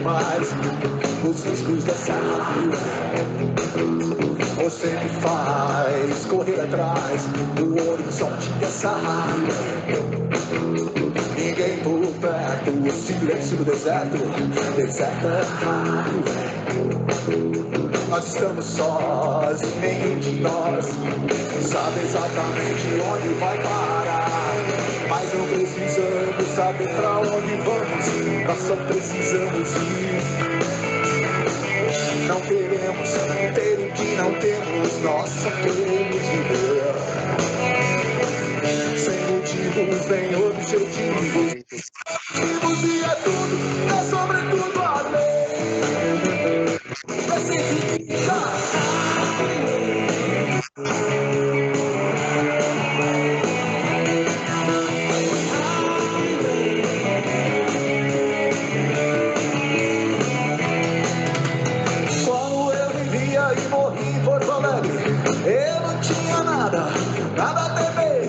demais os riscos dessa rua. Você me faz correr atrás do horizonte dessa rua. Ninguém por perto, o silêncio do deserto, deserta rua. Nós estamos sós, nenhum de nós sabe exatamente onde vai parar. Mas não precisamos saber pra onde vamos, nós só precisamos ir. Não queremos ter o que não temos, nós só queremos viver. Sem motivos nem objetivos. E é tudo, é sobretudo a lei. É significar. Quando eu vivia e morri em Porto Alegre, eu não tinha nada a temer.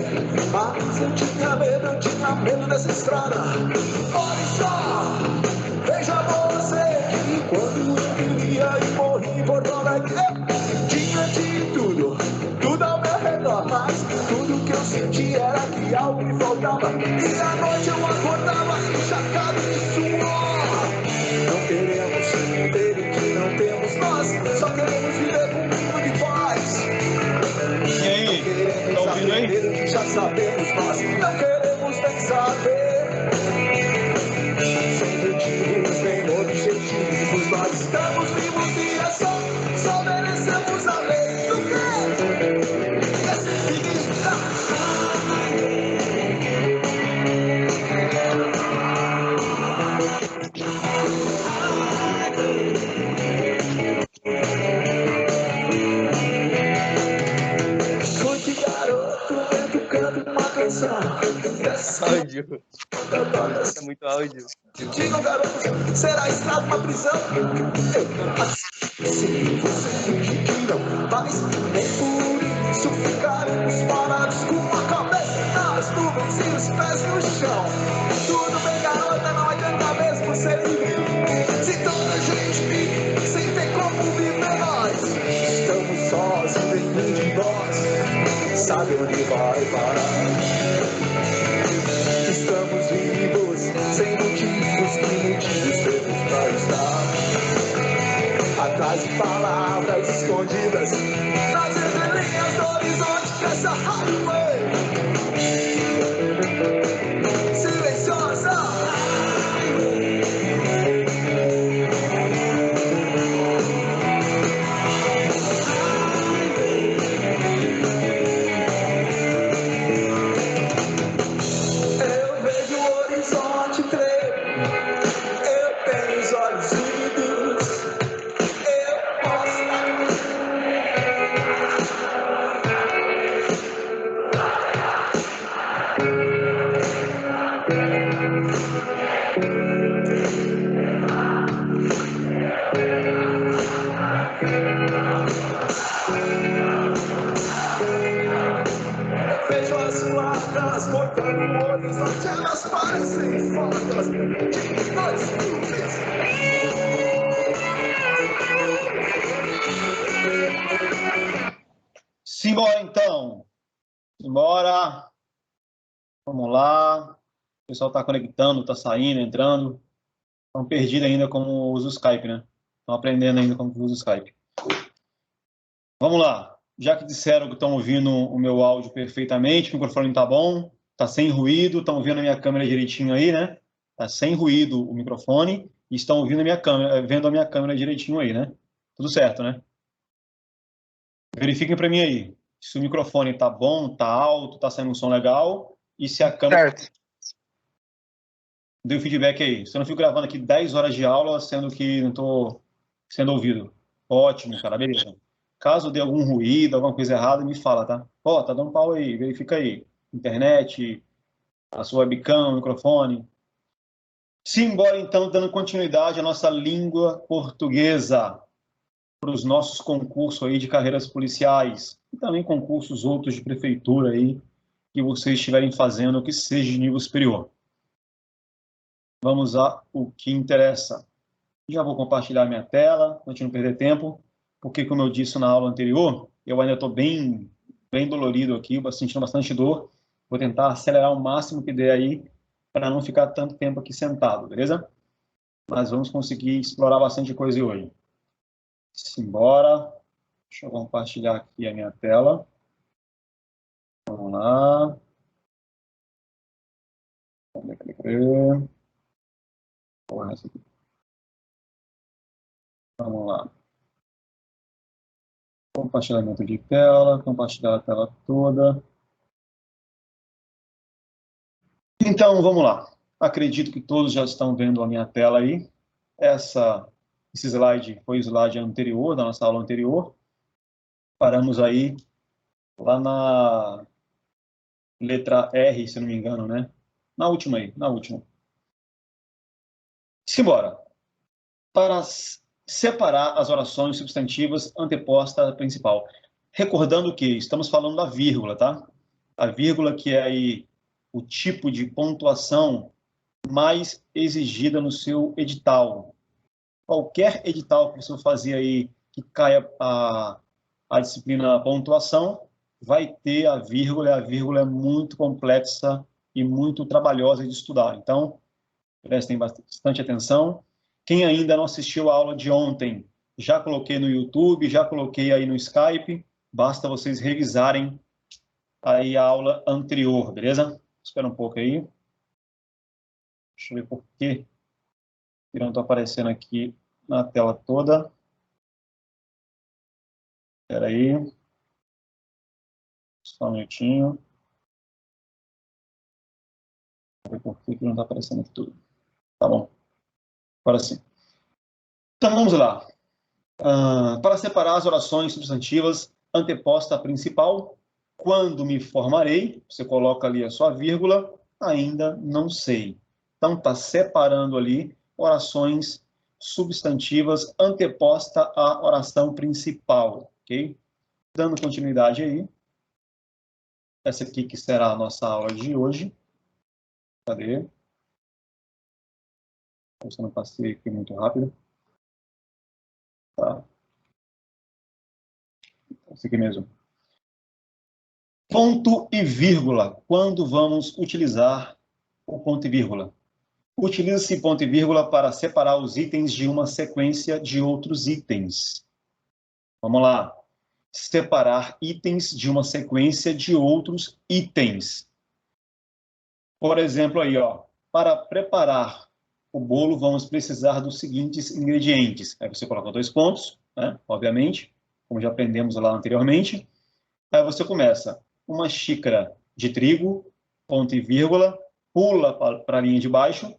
Mas eu tinha medo dessa estrada. Olha só, veja você. E quando eu vivia e morri em Porto Alegre, eu tinha de tudo ao meu redor. Mas tudo que eu sentia era que algo me faltava. E à noite eu acordava encharcado de suor. Não queremos ter o que não temos, nós só queremos viver com um mínimo de paz. E aí, tá ouvindo aí? Já sabemos, nós não queremos nem saber. Sem motivos nem objetivos, nós estamos vivos e é só obedecemos a lei do quê? Esse significado. Escute, garoto, eu canto uma canção. Áudio. É muito áudio. Diga, garoto, será escravo uma prisão? Se você finge que não faz, nem por isso ficaremos parados com a cabeça nas nuvens e os pés no chão. Tudo bem, garota, não adianta mesmo ser livre. Se toda a gente vive sem ter como viver, nós estamos sós e nenhum de nós sabe onde vai parar. Estamos vivos, sem motivos, que motivos temos pra estar atrás de palavras escondidas nas entrelinhas do horizonte dessa highway silenciosa. Eu vejo o horizonte tremer, eu tenho os olhos úmidos, eu posso. Vejo as placas cortando o horizonte, elas parecem fotos de dois filmes. Simbora então. Simbora. Vamos lá. O pessoal está conectando, está saindo, entrando. Estão perdidos ainda como usa o Skype, né? Estão aprendendo ainda como usa o Skype. Vamos lá. Já que disseram que estão ouvindo o meu áudio perfeitamente, o microfone está bom, está sem ruído, estão vendo a minha câmera direitinho aí, né? Está sem ruído o microfone e estão ouvindo a minha câmera, vendo a minha câmera direitinho aí, né? Tudo certo, né? Verifiquem para mim aí se o microfone está bom, está alto, está saindo um som legal e se a câmera... Certo. Dê o feedback aí. Se eu não fico gravando aqui 10 horas de aula, sendo que não estou sendo ouvido. Ótimo, cara, beleza. Caso dê algum ruído, alguma coisa errada, me fala, tá? Ó, tá dando pau aí, verifica aí. Internet, a sua webcam, o microfone. Simbora, então, dando continuidade à nossa língua portuguesa para os nossos concursos aí de carreiras policiais e também concursos outros de prefeitura aí que vocês estiverem fazendo, que seja de nível superior. Vamos ao que interessa. Já vou compartilhar minha tela, para a gente não perder tempo, porque, como eu disse na aula anterior, eu ainda estou bem dolorido aqui, sentindo bastante dor. Vou tentar acelerar o máximo que der aí, para não ficar tanto tempo aqui sentado, beleza? Mas vamos conseguir explorar bastante coisa hoje. Simbora. Deixa eu compartilhar aqui a minha tela. Vamos lá. Vamos lá. Compartilhamento de tela, compartilhar a tela toda. Então, vamos lá. Acredito que todos já estão vendo a minha tela aí. Esse slide foi o slide anterior, da nossa aula anterior. Paramos aí lá na letra R, se não me engano, né? Na última aí, na última. Simbora. Para separar as orações substantivas anteposta à principal. Recordando que estamos falando da vírgula, tá? A vírgula que é aí o tipo de pontuação mais exigida no seu edital. Qualquer edital que você fazer aí que caia a disciplina pontuação, vai ter a vírgula, e a vírgula é muito complexa e muito trabalhosa de estudar. Então, prestem bastante atenção. Quem ainda não assistiu a aula de ontem, já coloquei no YouTube, já coloquei aí no Skype, basta vocês revisarem aí a aula anterior, beleza? Espera um pouco aí. Deixa eu ver por que não está aparecendo aqui na tela toda. Espera aí. Só um minutinho. Vou ver por que não está aparecendo aqui tudo. Tá bom. Agora sim. Então, vamos lá. Para separar as orações substantivas anteposta à principal, quando me formarei, você coloca ali a sua vírgula, ainda não sei. Então, está separando ali orações substantivas anteposta à oração principal, ok? Dando continuidade aí. Essa aqui que será a nossa aula de hoje. Cadê? Eu não passei aqui muito rápido. Tá. Esse aqui mesmo. Ponto e vírgula. Quando vamos utilizar o ponto e vírgula? Utiliza-se ponto e vírgula para separar os itens de uma sequência de outros itens. Vamos lá. Separar itens de uma sequência de outros itens. Por exemplo, aí, ó, para preparar o bolo, vamos precisar dos seguintes ingredientes. Aí você coloca 2 pontos, né? Obviamente, como já aprendemos lá anteriormente. Aí você começa. Uma xícara de trigo, ponto e vírgula, pula para a linha de baixo.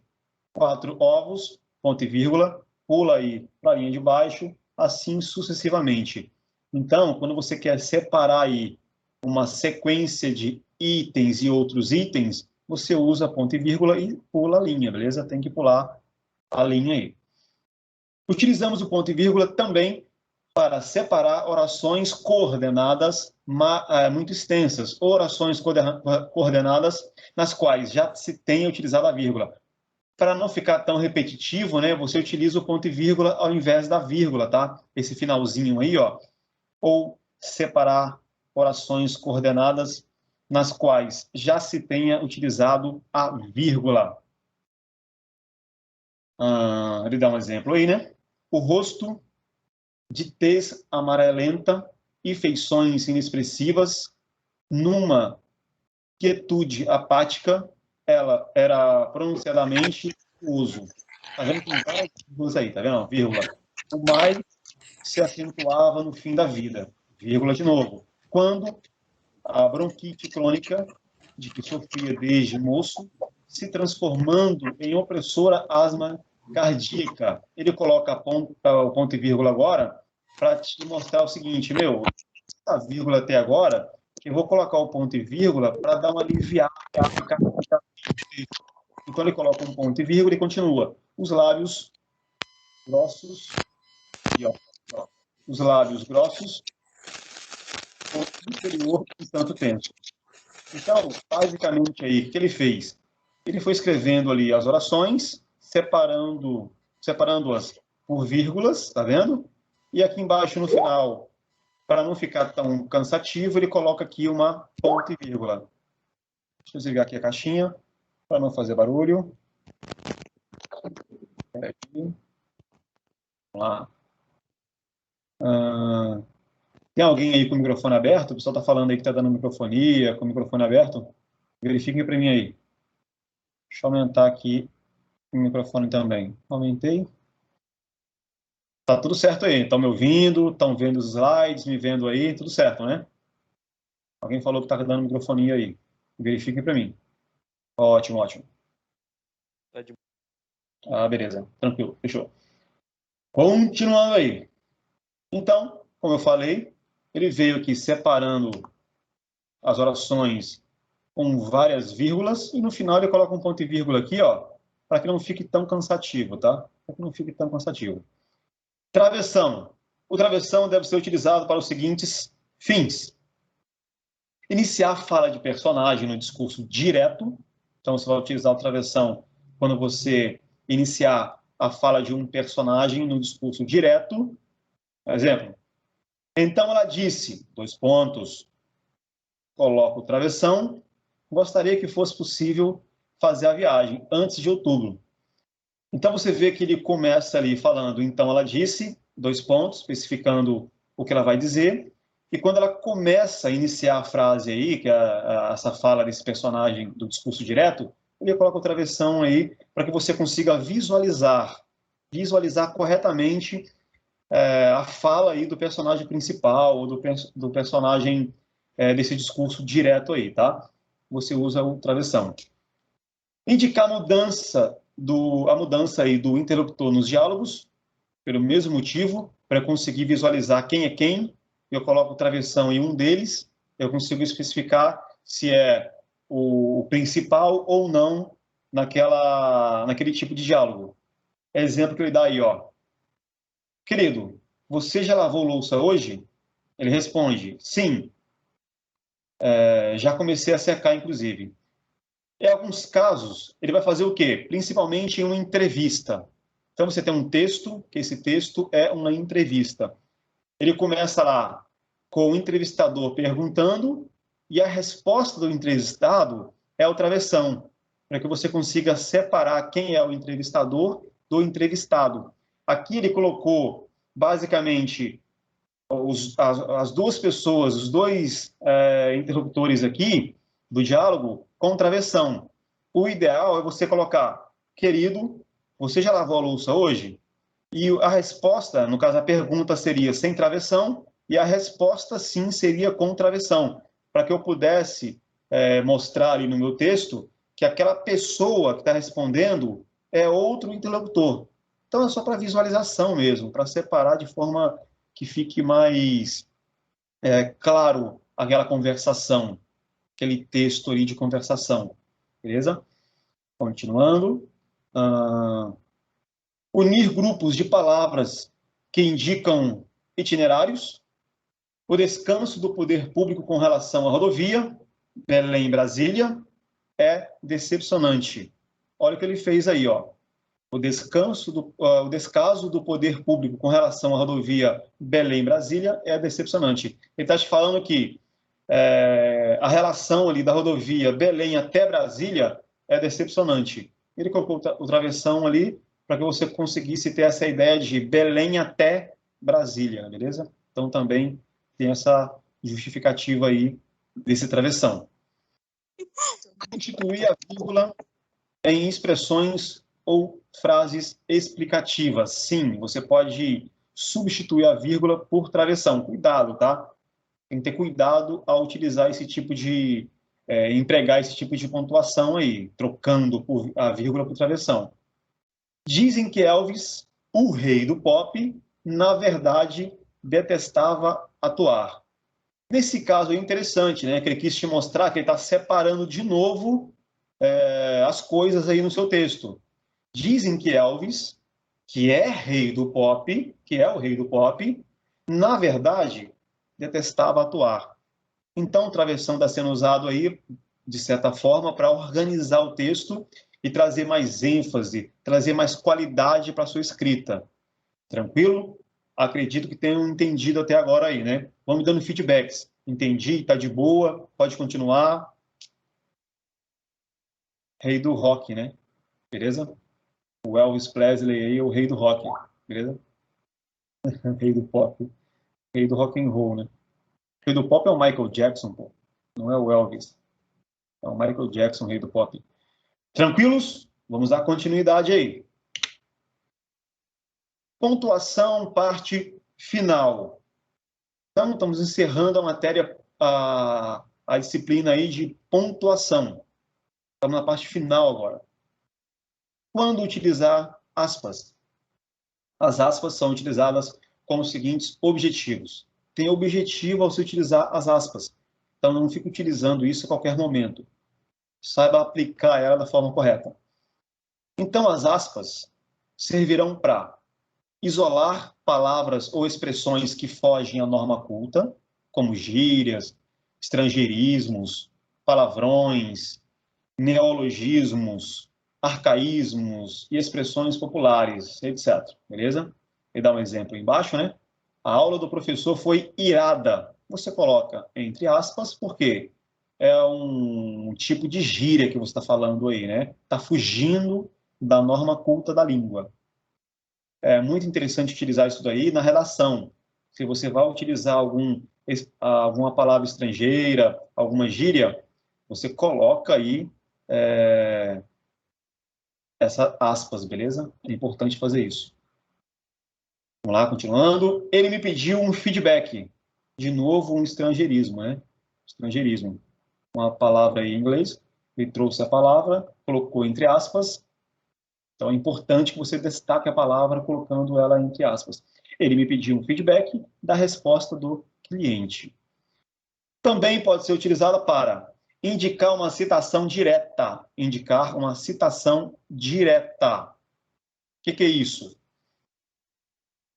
4 ovos, ponto e vírgula, pula aí para a linha de baixo, assim sucessivamente. Então, quando você quer separar aí uma sequência de itens e outros itens, você usa ponto e vírgula e pula a linha, beleza? Tem que pular a linha aí. Utilizamos o ponto e vírgula também para separar orações coordenadas muito extensas, orações coordenadas nas quais já se tenha utilizado a vírgula. Para não ficar tão repetitivo, né, você utiliza o ponto e vírgula ao invés da vírgula, tá? Esse finalzinho aí, ó. Ou separar orações coordenadas nas quais já se tenha utilizado a vírgula. Ele dá um exemplo aí, né? O rosto de tez amarelenta e feições inexpressivas, numa quietude apática, ela era pronunciadamente uso. Tá vendo que tem várias vírgulas aí, tá vendo? Vírgula. O mais se acentuava no fim da vida. Vírgula de novo. Quando a bronquite crônica, de que sofria desde moço, se transformando em opressora asma cardíaca. Ele coloca o ponto e vírgula agora para te mostrar o seguinte, meu, a vírgula até agora, eu vou colocar o ponto e vírgula para dar uma aliviada. Então ele coloca um ponto e vírgula e continua. Os lábios grossos, e, ó, os lábios grossos, o inferior um tanto tenso. Então, basicamente aí, o que ele fez? Ele foi escrevendo ali as orações, separando-as por vírgulas, tá vendo? E aqui embaixo, no final, para não ficar tão cansativo, ele coloca aqui uma ponto e vírgula. Deixa eu desligar aqui a caixinha, para não fazer barulho. Vamos lá. Tem alguém aí com o microfone aberto? O pessoal está falando aí que está dando microfonia, com o microfone aberto. Verifiquem para mim aí. Deixa eu aumentar aqui o microfone também. Aumentei. Tá tudo certo aí. Estão me ouvindo? Estão vendo os slides? Me vendo aí? Tudo certo, né? Alguém falou que está dando microfonia aí. Verifiquem para mim. Ótimo, ótimo. Ah, beleza. Tranquilo. Fechou. Continuando aí. Então, como eu falei, ele veio aqui separando as orações com várias vírgulas e no final ele coloca um ponto e vírgula aqui, ó, para que não fique tão cansativo, tá? Para que não fique tão cansativo. Travessão. O travessão deve ser utilizado para os seguintes fins. Iniciar a fala de personagem no discurso direto. Então, você vai utilizar o travessão quando você iniciar a fala de um personagem no discurso direto. Por exemplo, então ela disse, dois pontos, coloca o travessão, gostaria que fosse possível fazer a viagem antes de outubro. Então você vê que ele começa ali falando, então ela disse, dois pontos, especificando o que ela vai dizer, e quando ela começa a iniciar a frase aí, que é essa fala desse personagem do discurso direto, ele coloca o travessão aí para que você consiga visualizar corretamente a fala aí do personagem principal, ou do personagem desse discurso direto aí, tá? Você usa o travessão. Indicar a mudança aí do interlocutor nos diálogos, pelo mesmo motivo, para conseguir visualizar quem é quem, eu coloco o travessão em um deles, eu consigo especificar se é o principal ou não naquele tipo de diálogo. Exemplo que ele dá aí, ó. Querido, você já lavou louça hoje? Ele responde, sim. Já comecei a secar, inclusive. Em alguns casos, ele vai fazer o quê? Principalmente em uma entrevista. Então, você tem um texto, que esse texto é uma entrevista. Ele começa lá com o entrevistador perguntando e a resposta do entrevistado é o travessão, para que você consiga separar quem é o entrevistador do entrevistado. Aqui ele colocou, basicamente, as duas pessoas, os dois interlocutores aqui do diálogo com travessão. O ideal é você colocar, querido, você já lavou a louça hoje? E a resposta, no caso a pergunta seria sem travessão e a resposta sim seria com travessão, para que eu pudesse mostrar ali no meu texto que aquela pessoa que está respondendo é outro interlocutor. Então é só para visualização mesmo, para separar de forma que fique mais claro aquela conversação, aquele texto ali de conversação, beleza? Continuando. Unir grupos de palavras que indicam itinerários. O descanso do poder público com relação à rodovia Belém-Brasília é decepcionante. Olha o que ele fez aí, ó. O descaso do poder público com relação à rodovia Belém-Brasília é decepcionante. Ele está te falando que a relação ali da rodovia Belém até Brasília é decepcionante. Ele colocou o travessão ali para que você conseguisse ter essa ideia de Belém até Brasília, beleza? Então também tem essa justificativa aí desse travessão. Substituir a vírgula em expressões ou frases explicativas. Sim, você pode substituir a vírgula por travessão. Cuidado, tá? Tem que ter cuidado ao utilizar esse tipo de... empregar esse tipo de pontuação aí, trocando a vírgula por travessão. Dizem que Elvis, o rei do pop, na verdade, detestava atuar. Nesse caso é interessante, né? Que ele quis te mostrar que ele está separando de novo as coisas aí no seu texto. Dizem que Elvis, que é rei do pop, que é o rei do pop, na verdade, detestava atuar. Então, o travessão está sendo usado aí, de certa forma, para organizar o texto e trazer mais ênfase, trazer mais qualidade para a sua escrita. Tranquilo? Acredito que tenham entendido até agora aí, né? Vão me dando feedbacks. Entendi, tá de boa, pode continuar. Rei do rock, né? Beleza? O Elvis Presley aí é o rei do rock, beleza? Rei do pop. Rei do rock and roll, né? O rei do pop é o Michael Jackson, pô. Não é o Elvis. É o Michael Jackson, rei do pop. Tranquilos? Vamos dar continuidade aí. Pontuação, parte final. Então, estamos encerrando a matéria, a disciplina aí de pontuação. Estamos na parte final agora. Quando utilizar aspas? As aspas são utilizadas com os seguintes objetivos. Tem objetivo ao se utilizar as aspas. Então, não fique utilizando isso a qualquer momento. Saiba aplicar ela da forma correta. Então, as aspas servirão para isolar palavras ou expressões que fogem à norma culta, como gírias, estrangeirismos, palavrões, neologismos, arcaísmos e expressões populares, etc. Beleza? Vou dar um exemplo aí embaixo, né? A aula do professor foi irada. Você coloca entre aspas, porque é um tipo de gíria que você está falando aí, né? Está fugindo da norma culta da língua. É muito interessante utilizar isso daí na redação. Se você vai utilizar alguma palavra estrangeira, alguma gíria, você coloca aí essa aspas, beleza? É importante fazer isso. Vamos lá, continuando. Ele me pediu um feedback. De novo, um estrangeirismo, né? Estrangeirismo. Uma palavra aí em inglês. Ele trouxe a palavra, colocou entre aspas. Então, é importante que você destaque a palavra colocando ela entre aspas. Ele me pediu um feedback da resposta do cliente. Também pode ser utilizada para indicar uma citação direta. Indicar uma citação direta. O que é isso?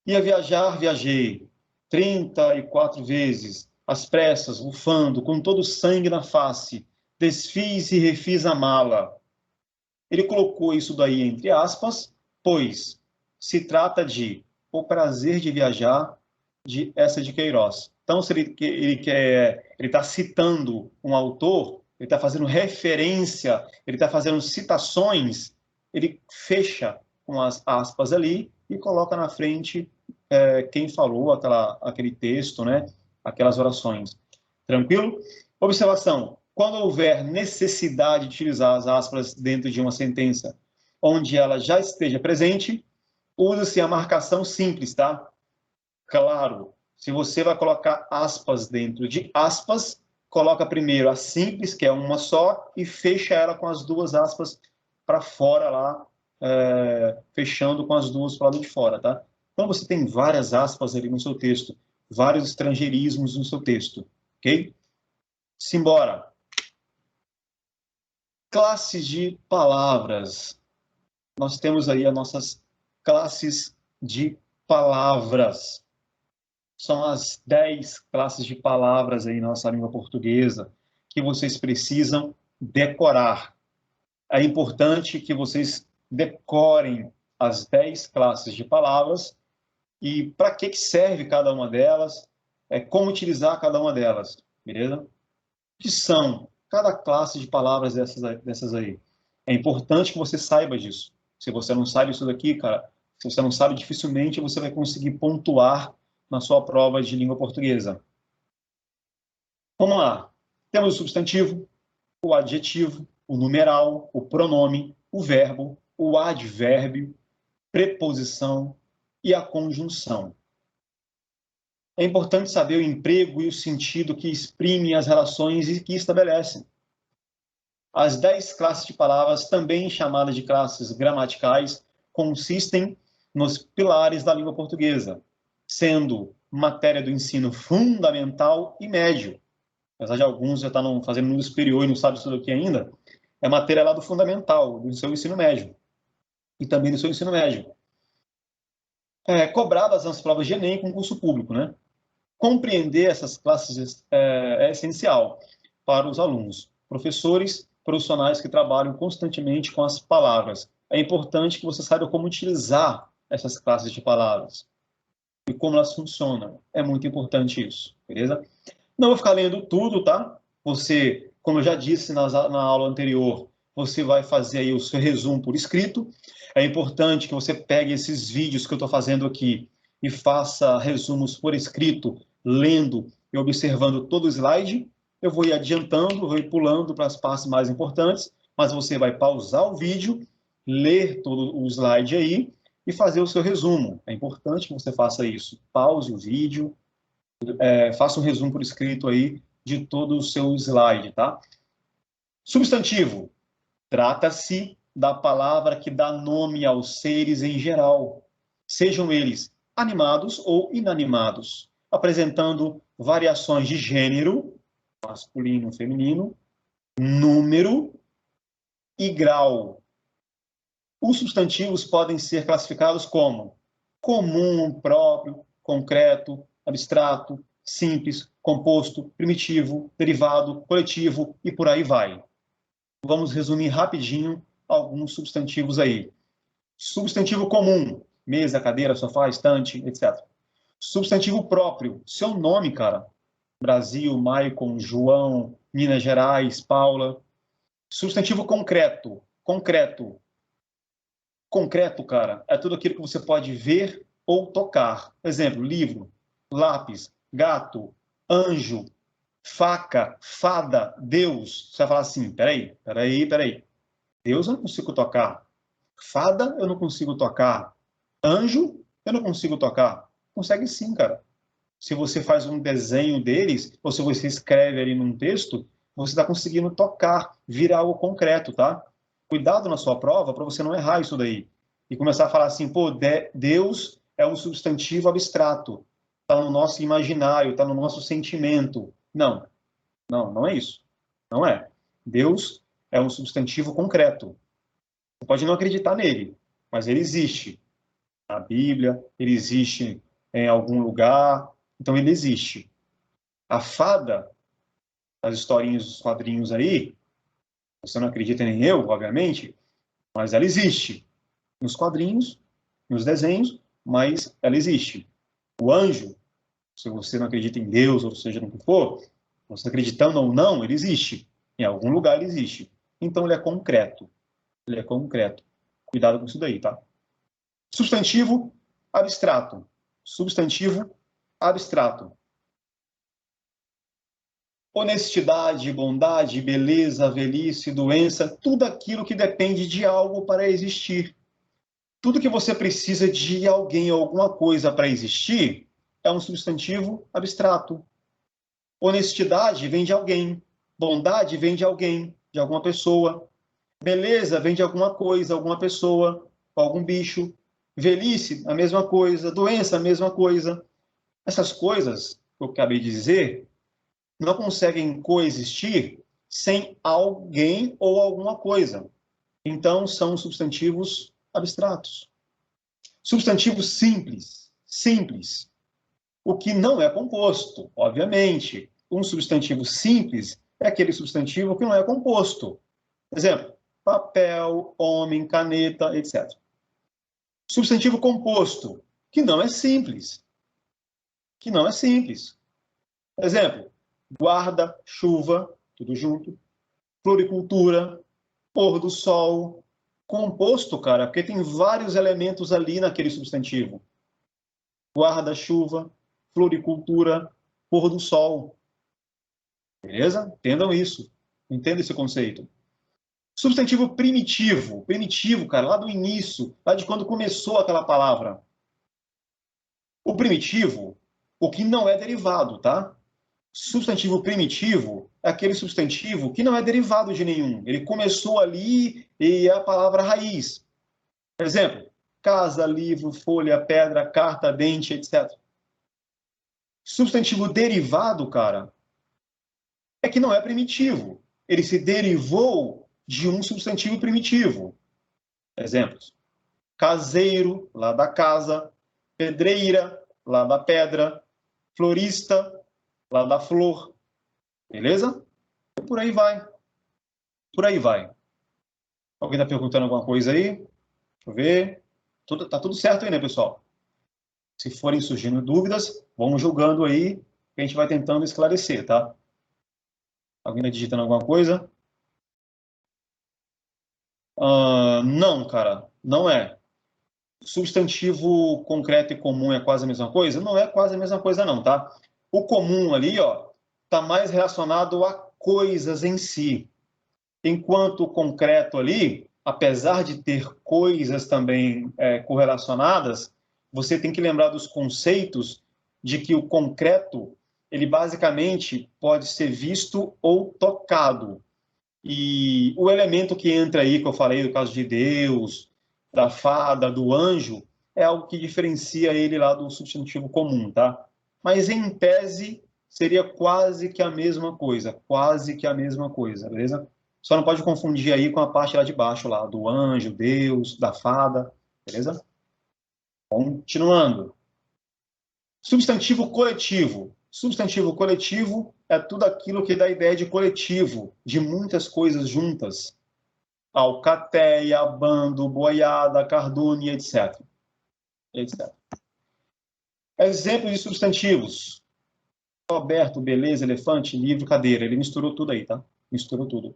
Ia viajar, viajei 34 vezes, às pressas, bufando, com todo o sangue na face. Desfiz e refiz a mala. Ele colocou isso daí entre aspas, pois se trata de O Prazer de Viajar, de Eça de Queiroz. Então, se ele está citando um autor, ele está fazendo referência, ele está fazendo citações, ele fecha com as aspas ali e coloca na frente quem falou aquele texto, né? Aquelas orações. Tranquilo? Observação. Quando houver necessidade de utilizar as aspas dentro de uma sentença onde ela já esteja presente, usa-se a marcação simples, tá? Claro, se você vai colocar aspas dentro de aspas, coloca primeiro a simples, que é uma só, e fecha ela com as duas aspas para fora lá, fechando com as duas para o lado de fora, tá? Então você tem várias aspas ali no seu texto, vários estrangeirismos no seu texto, ok? Simbora! Classes de palavras. Nós temos aí as nossas classes de palavras. São as 10 classes de palavras aí na nossa língua portuguesa que vocês precisam decorar. É importante que vocês decorem as 10 classes de palavras e para que serve cada uma delas, como utilizar cada uma delas, beleza? O que são cada classe de palavras dessas aí? É importante que você saiba disso. Se você não sabe isso daqui, cara, se você não sabe, dificilmente você vai conseguir pontuar na sua prova de língua portuguesa. Vamos lá. Temos o substantivo, o adjetivo, o numeral, o pronome, o verbo, o advérbio, preposição e a conjunção. É importante saber o emprego e o sentido que exprimem as relações e que estabelecem. As 10 classes de palavras, também chamadas de classes gramaticais, consistem nos pilares da língua portuguesa, sendo matéria do ensino fundamental e médio. Apesar de alguns já estão fazendo no superior e não sabem isso daqui ainda, é matéria lá do fundamental, do seu ensino médio. E também do seu ensino médio. Cobradas nas provas de Enem com concurso público, né? Compreender essas classes é essencial para os alunos, professores, profissionais que trabalham constantemente com as palavras. É importante que você saiba como utilizar essas classes de palavras. e como elas funcionam. É muito importante isso, beleza? Não vou ficar lendo tudo, tá? Você, como eu já disse na aula anterior, você vai fazer aí o seu resumo por escrito. É importante que você pegue esses vídeos que eu estou fazendo aqui e faça resumos por escrito, lendo e observando todo o slide. Eu vou ir adiantando, vou ir pulando para as partes mais importantes, mas você vai pausar o vídeo, ler todo o slide aí e fazer o seu resumo. É importante que você faça isso. Pause o vídeo, faça um resumo por escrito aí de todo o seu slide, tá? Substantivo. Trata-se da palavra que dá nome aos seres em geral, sejam eles animados ou inanimados, apresentando variações de gênero, masculino, feminino, número e grau. Os substantivos podem ser classificados como comum, próprio, concreto, abstrato, simples, composto, primitivo, derivado, coletivo e por aí vai. Vamos resumir rapidinho alguns substantivos aí. Substantivo comum, mesa, cadeira, sofá, estante, etc. Substantivo próprio, seu nome, cara. Brasil, Maicon, João, Minas Gerais, Paula. Substantivo concreto, concreto. Concreto, cara, é tudo aquilo que você pode ver ou tocar. Exemplo, livro, lápis, gato, anjo, faca, fada, Deus. Você vai falar assim, peraí. Deus eu não consigo tocar. Fada eu não consigo tocar. Anjo eu não consigo tocar. Consegue sim, cara. Se você faz um desenho deles, ou se você escreve ali num texto, você está conseguindo tocar, virar algo concreto, tá? Cuidado na sua prova para você não errar isso daí. E começar a falar assim, pô, Deus é um substantivo abstrato. Está no nosso imaginário, está no nosso sentimento. Não, não é isso. Não é. Deus é um substantivo concreto. Você pode não acreditar nele, mas ele existe. Na Bíblia, ele existe em algum lugar, então ele existe. A fada, as historinhas dos quadrinhos aí, você não acredita nem eu, obviamente, mas ela existe. Nos quadrinhos, nos desenhos, mas ela existe. O anjo, se você não acredita em Deus, ou seja, no que for, você acreditando ou não, ele existe. Em algum lugar ele existe. Então ele é concreto. Ele é concreto. Cuidado com isso daí, tá? Substantivo abstrato. Substantivo abstrato. Honestidade, bondade, beleza, velhice, doença, tudo aquilo que depende de algo para existir. Tudo que você precisa de alguém ou alguma coisa para existir é um substantivo abstrato. Honestidade vem de alguém. Bondade vem de alguém, de alguma pessoa. Beleza vem de alguma coisa, alguma pessoa, algum bicho. Velhice, a mesma coisa. Doença, a mesma coisa. Essas coisas que eu acabei de dizer não conseguem coexistir sem alguém ou alguma coisa. Então, são substantivos abstratos. Substantivo simples. Simples. O que não é composto, obviamente. Um substantivo simples é aquele substantivo que não é composto. Exemplo, papel, homem, caneta, etc. Substantivo composto, que não é simples. Que não é simples. Exemplo, guarda, chuva, tudo junto. Floricultura, pôr do sol. Composto, cara, porque tem vários elementos ali naquele substantivo. Guarda-chuva, floricultura, pôr do sol. Beleza? Entendam isso. Entenda esse conceito. Substantivo primitivo. Primitivo, cara, lá do início, lá de quando começou aquela palavra. O primitivo, o que não é derivado, tá? Substantivo primitivo é aquele substantivo que não é derivado de nenhum. Ele começou ali e é a palavra raiz. Por exemplo, casa, livro, folha, pedra, carta, dente, etc. Substantivo derivado, cara, é que não é primitivo. Ele se derivou de um substantivo primitivo. Exemplos. Caseiro, lá da casa. Pedreira, lá da pedra. Florista, lá da flor. Beleza? E por aí vai. Por aí vai. Alguém está perguntando alguma coisa aí? Deixa eu ver. Tá tudo certo aí, né, pessoal? Se forem surgindo dúvidas, vamos julgando aí, que a gente vai tentando esclarecer, tá? Alguém está digitando alguma coisa? Não, cara, não é. Substantivo concreto e comum é quase a mesma coisa? Não é quase a mesma coisa não, tá? O comum ali, ó, tá mais relacionado a coisas em si. Enquanto o concreto ali, apesar de ter coisas também correlacionadas, você tem que lembrar dos conceitos de que o concreto, ele basicamente pode ser visto ou tocado. E o elemento que entra aí, que eu falei, do caso de Deus, da fada, do anjo, é algo que diferencia ele lá do substantivo comum, tá? Mas, em tese, seria quase que a mesma coisa, beleza? Só não pode confundir aí com a parte lá de baixo, lá, do anjo, Deus, da fada, beleza? Continuando. Substantivo coletivo. Substantivo coletivo é tudo aquilo que dá a ideia de coletivo, de muitas coisas juntas. Alcateia, bando, boiada, cardume, etc. Exemplos de substantivos. Roberto, beleza, elefante, livro, cadeira. Ele misturou tudo aí, tá? Misturou tudo.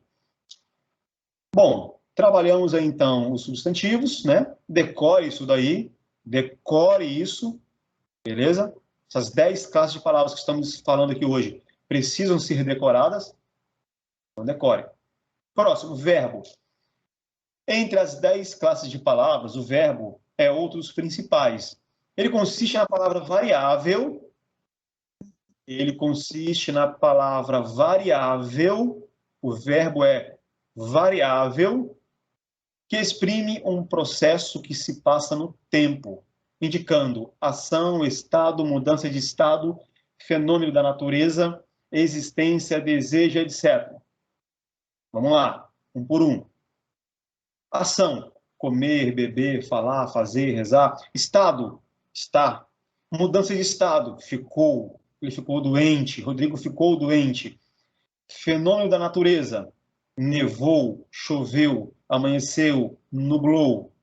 Bom, trabalhamos aí então os substantivos, né? Decore isso daí. Decore isso. Beleza? Essas 10 classes de palavras que estamos falando aqui hoje precisam ser decoradas. Então, decore. Próximo, verbo. Entre as 10 classes de palavras, o verbo é outro dos principais. Ele consiste na palavra variável. Ele consiste na palavra variável. O verbo é variável, que exprime um processo que se passa no tempo, indicando ação, estado, mudança de estado, fenômeno da natureza, existência, desejo, etc. Vamos lá, um por um. Ação, comer, beber, falar, fazer, rezar. Estado, estar. Mudança de estado, ficou, ele ficou doente, Rodrigo ficou doente. Fenômeno da natureza, nevou, choveu, amanheceu, nublou.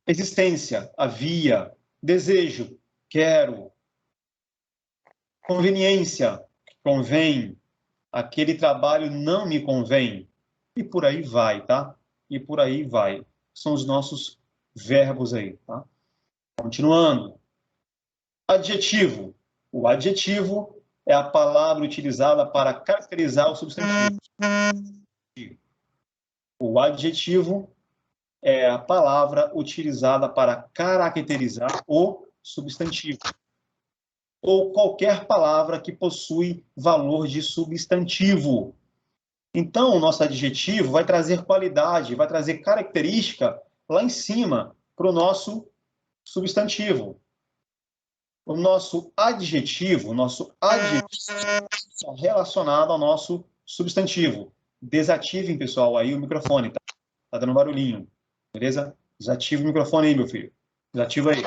Existência, havia. Desejo, quero. Conveniência, convém. Aquele trabalho não me convém. E por aí vai, tá? E por aí vai. São os nossos verbos aí, tá? Continuando. Adjetivo. O adjetivo é a palavra utilizada para caracterizar o substantivo. O adjetivo é a palavra utilizada para caracterizar o substantivo, ou qualquer palavra que possui valor de substantivo. Então, o nosso adjetivo vai trazer qualidade, vai trazer característica lá em cima para o nosso substantivo. O nosso adjetivo está relacionado ao nosso substantivo. Desativem, pessoal, aí o microfone, tá? Tá dando barulhinho, beleza? Desativa o microfone aí, meu filho. Desativa aí.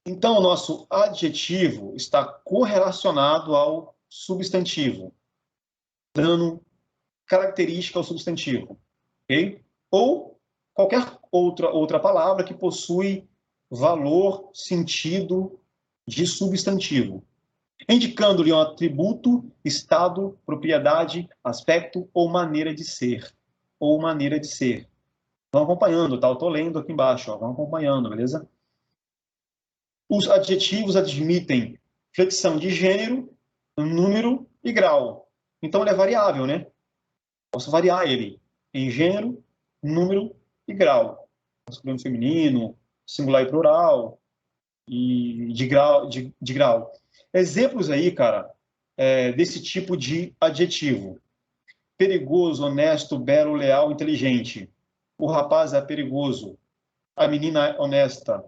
Então, o nosso adjetivo está correlacionado ao substantivo, dando característica ao substantivo, ok? Ou qualquer outra palavra que possui valor, sentido de substantivo, indicando-lhe um atributo, estado, propriedade, aspecto ou maneira de ser. Ou maneira de ser. Vão acompanhando, tá? Eu estou lendo aqui embaixo, ó. Vão acompanhando, beleza? Os adjetivos admitem flexão de gênero, número e grau. Então, ele é variável, né? Posso variar ele em gênero, número e grau. Masculino e feminino, singular e plural, e de grau. Exemplos aí, cara, desse tipo de adjetivo. Perigoso, honesto, belo, leal, inteligente. O rapaz é perigoso. A menina é honesta.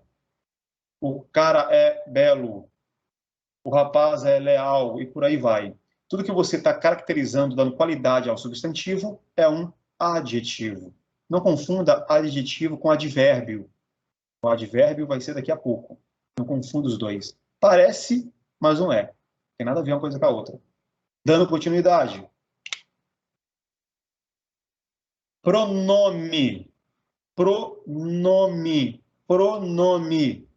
O cara é belo. O rapaz é leal, e por aí vai. Tudo que você está caracterizando, dando qualidade ao substantivo, é um adjetivo. Não confunda adjetivo com advérbio. O advérbio vai ser daqui a pouco. Não confunda os dois. Parece, mas não é. Tem nada a ver uma coisa com a outra. Dando continuidade. Pronome. Pronome. pronome.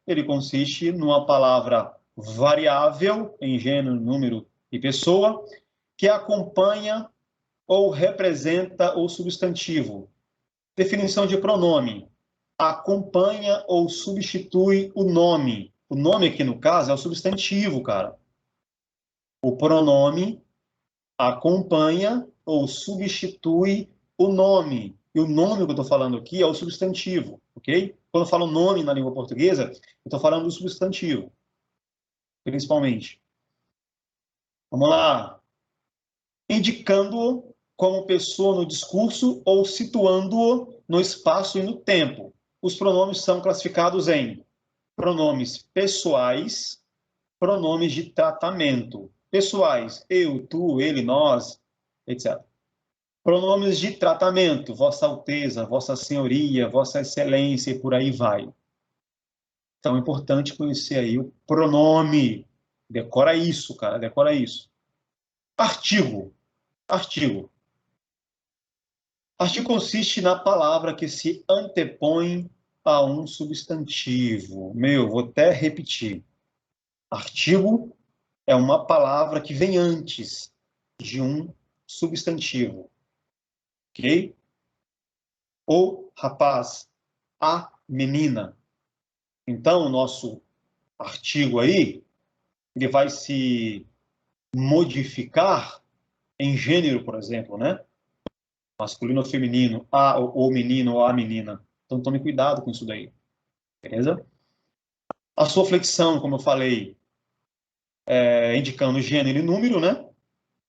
Ele consiste numa palavra variável em gênero, número e pessoa, que acompanha ou representa o substantivo. Definição de pronome. Acompanha ou substitui o nome. O nome aqui, no caso, é o substantivo, cara. O pronome acompanha ou substitui o nome. E o nome que eu estou falando aqui é o substantivo, ok? Quando eu falo nome na língua portuguesa, eu estou falando do substantivo, principalmente. Vamos lá. Indicando-o como pessoa no discurso ou situando-o no espaço e no tempo. Os pronomes são classificados em pronomes pessoais, pronomes de tratamento. Pessoais, eu, tu, ele, nós, etc. Pronomes de tratamento, Vossa Alteza, Vossa Senhoria, Vossa Excelência e por aí vai. Então é importante conhecer aí o pronome. Decora isso, cara, decora isso. Artigo. Artigo. Artigo consiste na palavra que se antepõe a um substantivo. Vou até repetir. Artigo é uma palavra que vem antes de um substantivo. Ok? O rapaz, a menina. Então, o nosso artigo aí, ele vai se modificar em gênero, por exemplo, né? Masculino ou feminino, o menino ou a menina. Então, tome cuidado com isso daí. Beleza? A sua flexão, como eu falei, indicando gênero e número, né?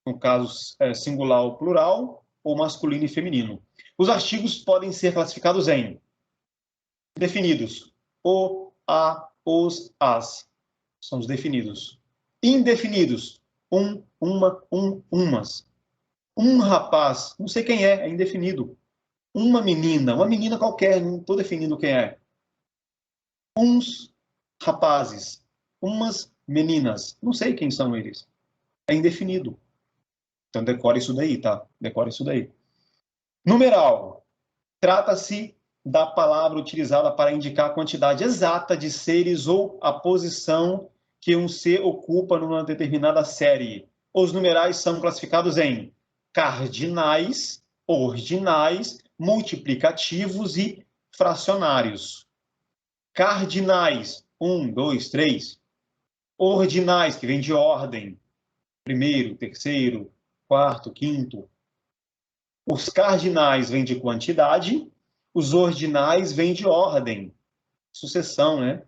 No caso, singular ou plural, ou masculino e feminino. Os artigos podem ser classificados em definidos. O, a, os, as. São os definidos. Indefinidos. Um, uma, umas. Um rapaz, não sei quem é indefinido. Uma menina qualquer, não estou definindo quem é. Uns rapazes, umas meninas, não sei quem são eles. É indefinido. Então decore isso daí, tá? Decore isso daí. Numeral. Trata-se da palavra utilizada para indicar a quantidade exata de seres ou a posição que um ser ocupa numa determinada série. Os numerais são classificados em cardinais, ordinais, multiplicativos e fracionários. Cardinais, 1, 2, 3. Ordinais, que vem de ordem, primeiro, terceiro, quarto, quinto. Os cardinais vêm de quantidade, os ordinais vêm de ordem, sucessão, né?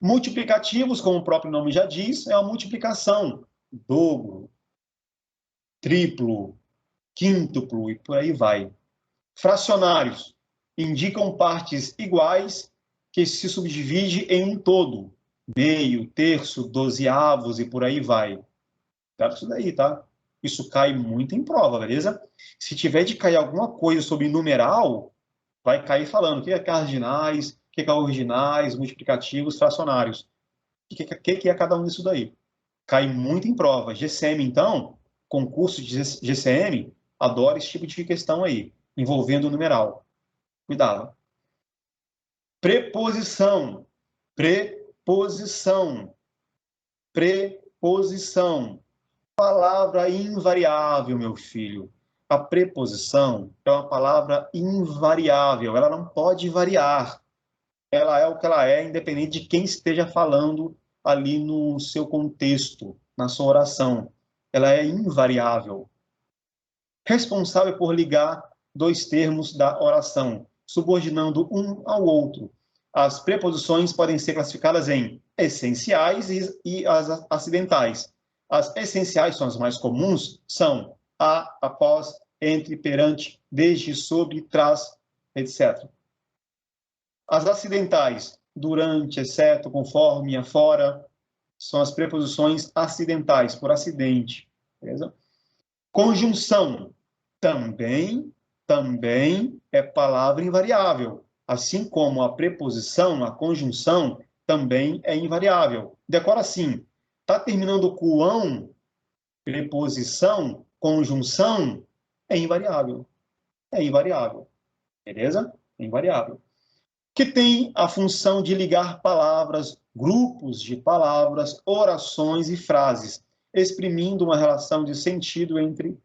Multiplicativos, como o próprio nome já diz, é a multiplicação, dobro, triplo, quíntuplo e por aí vai. Fracionários indicam partes iguais que se subdivide em um todo, meio, terço, dozeavos e por aí vai. Tá isso daí, tá? Isso cai muito em prova, beleza? Se tiver de cair alguma coisa sobre numeral, vai cair falando o que é cardinais, o que é ordinais, multiplicativos, fracionários. O que é cada um disso daí? Cai muito em prova. GCM, então, concurso de GCM, adora esse tipo de questão aí, envolvendo o numeral. Cuidado. Preposição. Preposição. Preposição. Palavra invariável, meu filho. A preposição é uma palavra invariável. Ela não pode variar. Ela é o que ela é, independente de quem esteja falando ali no seu contexto, na sua oração. Ela é invariável. Responsável por ligar dois termos da oração, subordinando um ao outro. As preposições podem ser classificadas em essenciais e as acidentais. As essenciais são as mais comuns, são a, após, entre, perante, desde, sobre, trás, etc. As acidentais, durante, exceto, conforme, afora, são as preposições acidentais, por acidente. Beleza? Conjunção, também é palavra invariável. Assim como a preposição, a conjunção, também é invariável. Decora assim, está terminando com ão, preposição, conjunção, é invariável. é invariável. Beleza? É invariável. Que tem a função de ligar palavras, grupos de palavras, orações e frases, exprimindo uma relação de sentido entre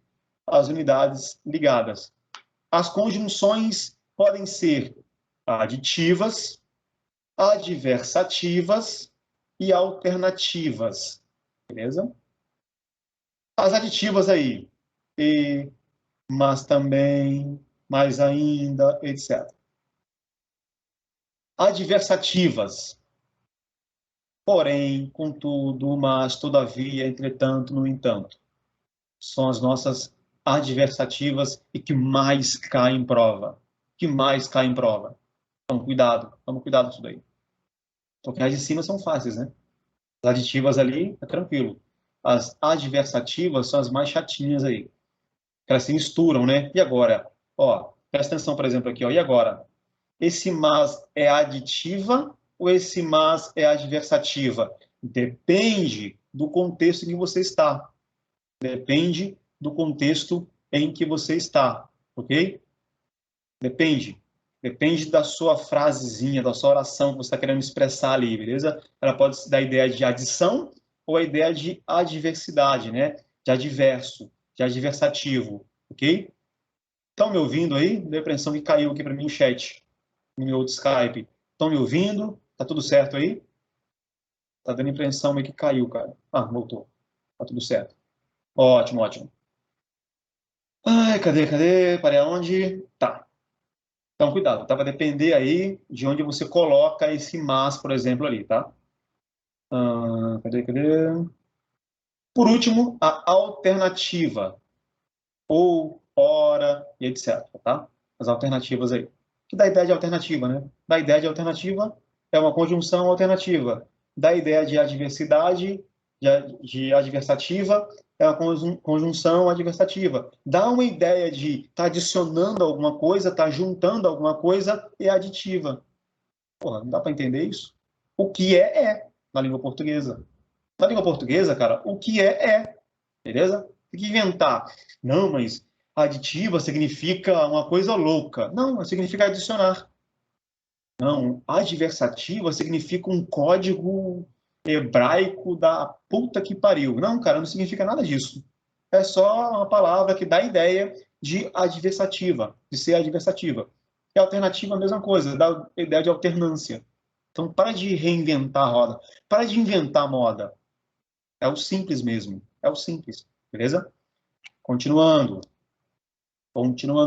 as unidades ligadas. As conjunções podem ser aditivas, adversativas e alternativas. Beleza? As aditivas aí, e, mas também, mais ainda, etc. Adversativas. Porém, contudo, mas, todavia, entretanto, no entanto. São as nossas adversativas e que mais caem em prova. Que mais caem em prova. Então, cuidado. Toma cuidado com isso daí. Porque as de cima são fáceis, né? As aditivas ali, é tranquilo. As adversativas são as mais chatinhas aí. Elas se misturam, né? E agora? Ó, presta atenção, por exemplo, aqui, ó. E agora? Esse mas é aditiva ou esse mas é adversativa? Depende do contexto em que você está. Depende do contexto em que você está, ok? Depende. Depende da sua frasezinha, da sua oração que você está querendo expressar ali, beleza? Ela pode dar a ideia de adição ou a ideia de adversidade, né? De adverso, de adversativo, ok? Estão me ouvindo aí? Deu a impressão que caiu aqui para mim o chat, no meu outro Skype. Estão me ouvindo? Tá tudo certo aí? Tá dando a impressão meio que caiu, cara. Ah, voltou. Tá tudo certo. Ótimo, ótimo. Ai, cadê? Parei aonde? Tá. Então, cuidado, tá? Vai depender aí de onde você coloca esse mas, por exemplo, ali, tá? Cadê? Por último, a alternativa. Ou, ora, e etc, tá? As alternativas aí. Que dá a ideia de alternativa, né? Da ideia de alternativa é uma conjunção alternativa. Da ideia de adversidade, de adversativa, é uma conjunção adversativa. Dá uma ideia de estar adicionando alguma coisa, estar juntando alguma coisa, é aditiva. Porra, não dá para entender isso? O que é na língua portuguesa. Na língua portuguesa, cara, o que é. Beleza? Tem que inventar. Não, mas aditiva significa uma coisa louca. Não, significa adicionar. Não, adversativa significa um código hebraico da puta que pariu. Não, cara, não significa nada disso. É só uma palavra que dá a ideia de adversativa, de ser adversativa. E alternativa é a mesma coisa, dá a ideia de alternância. Então, para de reinventar a roda. Para de inventar a moda. É o simples mesmo. É o simples. Beleza? Continuando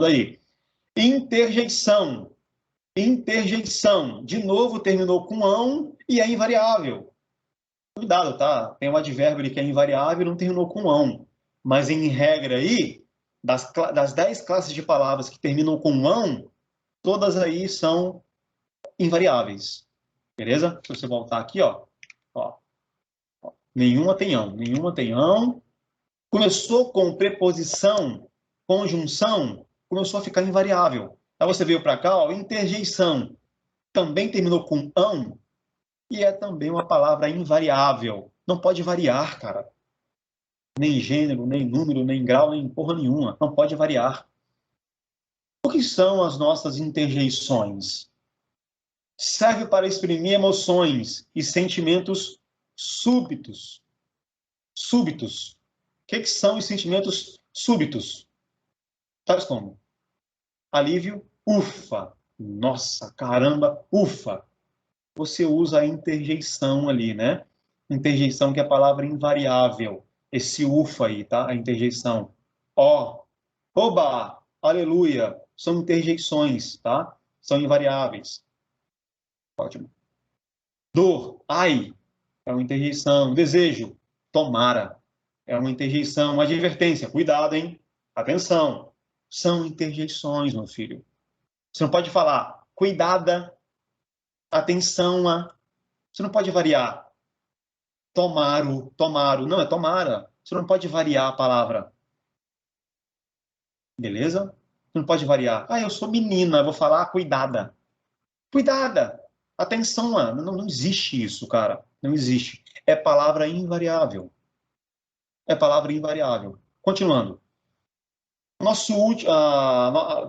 aí. Interjeição. Interjeição. De novo, terminou com ão e é invariável. Cuidado, tá? Tem um advérbio que é invariável e não terminou com ão. Mas, em regra aí, das 10 classes de palavras que terminam com ão, todas aí são invariáveis. Beleza? Se você voltar aqui, ó. Nenhuma tem ão. Começou com preposição, conjunção, começou a ficar invariável. Aí você veio para cá, ó, interjeição. Também terminou com ão e é também uma palavra invariável. Não pode variar, cara. Nem gênero, nem número, nem grau, nem porra nenhuma. Não pode variar. O que são as nossas interjeições? Serve para exprimir emoções e sentimentos súbitos. Súbitos. O que são os sentimentos súbitos? Tais como alívio, ufa. Nossa, caramba, ufa. Você usa a interjeição ali, né? Interjeição que é a palavra invariável. Esse ufa aí, tá? A interjeição. Ó, oba, aleluia. São interjeições, tá? São invariáveis. Ótimo. Dor, ai, é uma interjeição. Desejo, tomara. É uma interjeição. Uma advertência, cuidado, hein? Atenção. São interjeições, meu filho. Você não pode falar cuidada, atenção a. Você não pode variar. Tomaro. Não, é tomara. Você não pode variar a palavra. Beleza? Você não pode variar. Ah, eu sou menina, eu vou falar cuidada. Cuidada. Atenção a. Não existe isso, cara. Não existe. É palavra invariável. É palavra invariável. Continuando.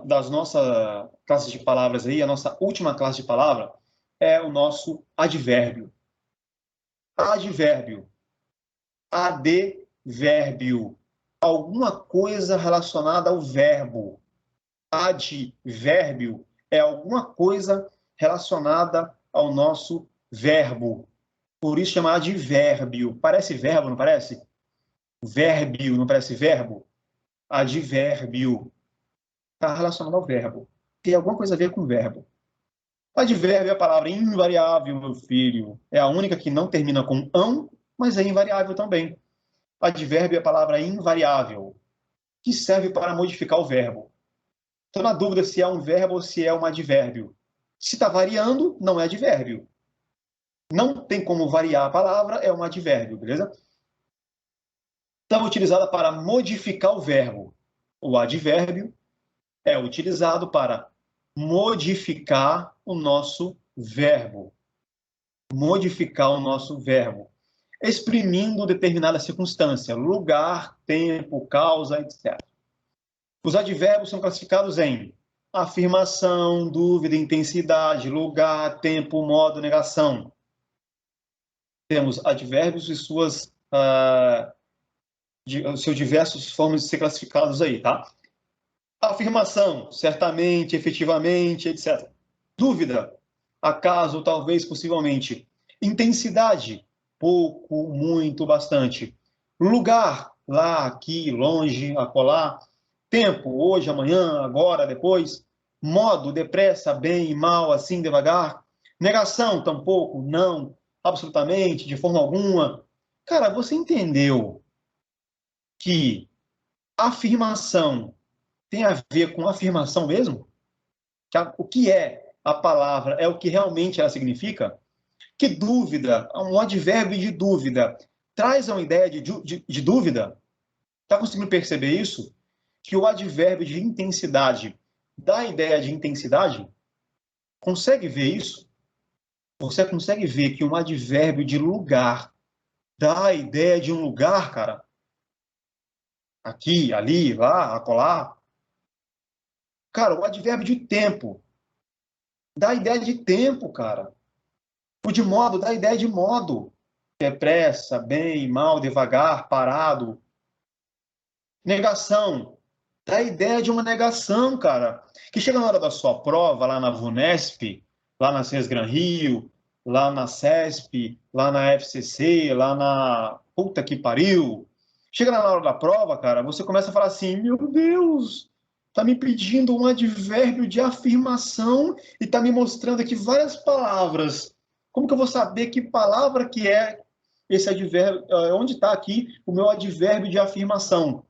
Das nossas classes de palavras aí, a nossa última classe de palavra é o nosso advérbio. Advérbio. Advérbio. Alguma coisa relacionada ao verbo. Advérbio é alguma coisa relacionada ao nosso verbo. Por isso chama advérbio. Parece verbo, não parece? Vérbio, não parece verbo? Advérbio. Está relacionado ao verbo. Tem alguma coisa a ver com o verbo. Advérbio é a palavra invariável, meu filho. É a única que não termina com ão, mas é invariável também. Advérbio é a palavra invariável, que serve para modificar o verbo. Estou na dúvida se é um verbo ou se é um advérbio. Se está variando, não é advérbio. Não tem como variar a palavra, é um advérbio, beleza? Então, utilizada para modificar o verbo. O advérbio é utilizado para modificar o nosso verbo. Modificar o nosso verbo. Exprimindo determinada circunstância, lugar, tempo, causa, etc. Os advérbios são classificados em afirmação, dúvida, intensidade, lugar, tempo, modo, negação. Temos advérbios e seus diversos formas de ser classificados aí, tá? Afirmação, certamente, efetivamente, etc. Dúvida, acaso, talvez, possivelmente. Intensidade, pouco, muito, bastante. Lugar, lá, aqui, longe, acolá. Tempo, hoje, amanhã, agora, depois. Modo, depressa, bem, mal, assim, devagar. Negação, tampouco, não, absolutamente, de forma alguma. Cara, você entendeu que afirmação tem a ver com afirmação mesmo? O que é a palavra é o que realmente ela significa? Que dúvida, um advérbio de dúvida, traz uma ideia de dúvida? Está conseguindo perceber isso? Que o advérbio de intensidade dá a ideia de intensidade? Consegue ver isso? Você consegue ver que um advérbio de lugar dá a ideia de um lugar, cara? Aqui, ali, lá, acolá. Cara, o advérbio de tempo dá a ideia de tempo, cara. O de modo dá a ideia de modo. Depressa, bem, mal, devagar, parado. Negação dá a ideia de uma negação, cara. Que chega na hora da sua prova, lá na VUNESP, lá na Sesgran Rio, lá na CESP, lá na FCC, lá na... Puta que pariu. Chega na hora da prova, cara, você começa a falar assim, meu Deus, tá me pedindo um advérbio de afirmação e tá me mostrando aqui várias palavras. Como que eu vou saber que palavra que é esse advérbio? Onde está aqui o meu advérbio de afirmação?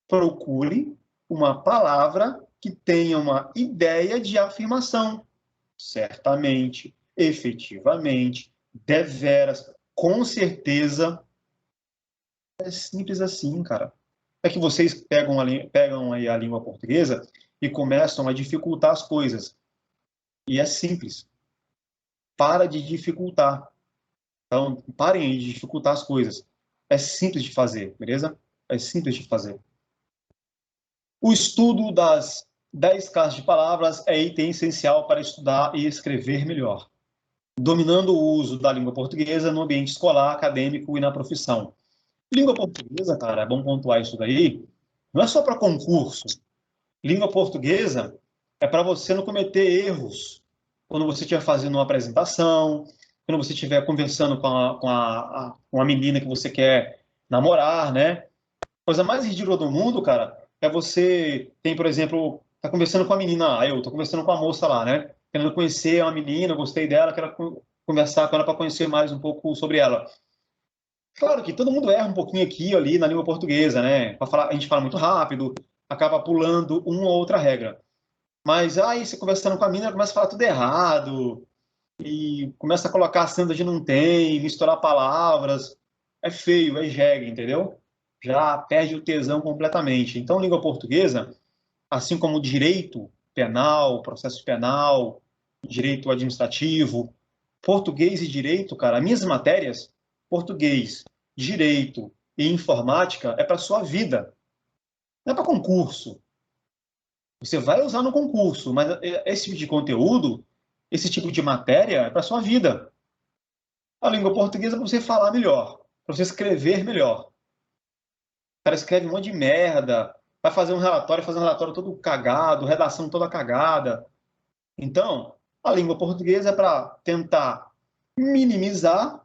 Procure uma palavra que tenha uma ideia de afirmação. Certamente, efetivamente, deveras, com certeza. É simples assim, cara. É que vocês pegam aí a língua portuguesa e começam a dificultar as coisas. E é simples. Para de dificultar. Então, parem de dificultar as coisas. É simples de fazer, beleza? É simples de fazer. O estudo das 10 classes de palavras é item essencial para estudar e escrever melhor, dominando o uso da língua portuguesa no ambiente escolar, acadêmico e na profissão. Língua portuguesa, cara, é bom pontuar isso daí, não é só para concurso. Língua portuguesa é para você não cometer erros quando você estiver fazendo uma apresentação, quando você estiver conversando com uma menina que você quer namorar, né? A coisa mais ridícula do mundo, cara, é você tem, por exemplo, tá conversando com a menina, eu tô conversando com a moça lá, né? Querendo conhecer uma menina, gostei dela, quero conversar com ela para conhecer mais um pouco sobre ela. Claro que todo mundo erra um pouquinho aqui ou ali na língua portuguesa, né? A gente fala muito rápido, acaba pulando uma ou outra regra. Mas aí você conversando com a menina, começa a falar tudo errado e começa a colocar acento onde não tem, misturar palavras. É feio, é jegue, entendeu? Já perde o tesão completamente. Então, língua portuguesa, assim como direito penal, processo penal, direito administrativo, português e direito, cara, minhas matérias, português, direito e informática é para sua vida. Não é para concurso. Você vai usar no concurso, mas esse tipo de conteúdo, esse tipo de matéria é para sua vida. A língua portuguesa é para você falar melhor, para você escrever melhor. O cara escreve um monte de merda, vai fazer um relatório todo cagado, redação toda cagada. Então, a língua portuguesa é para tentar minimizar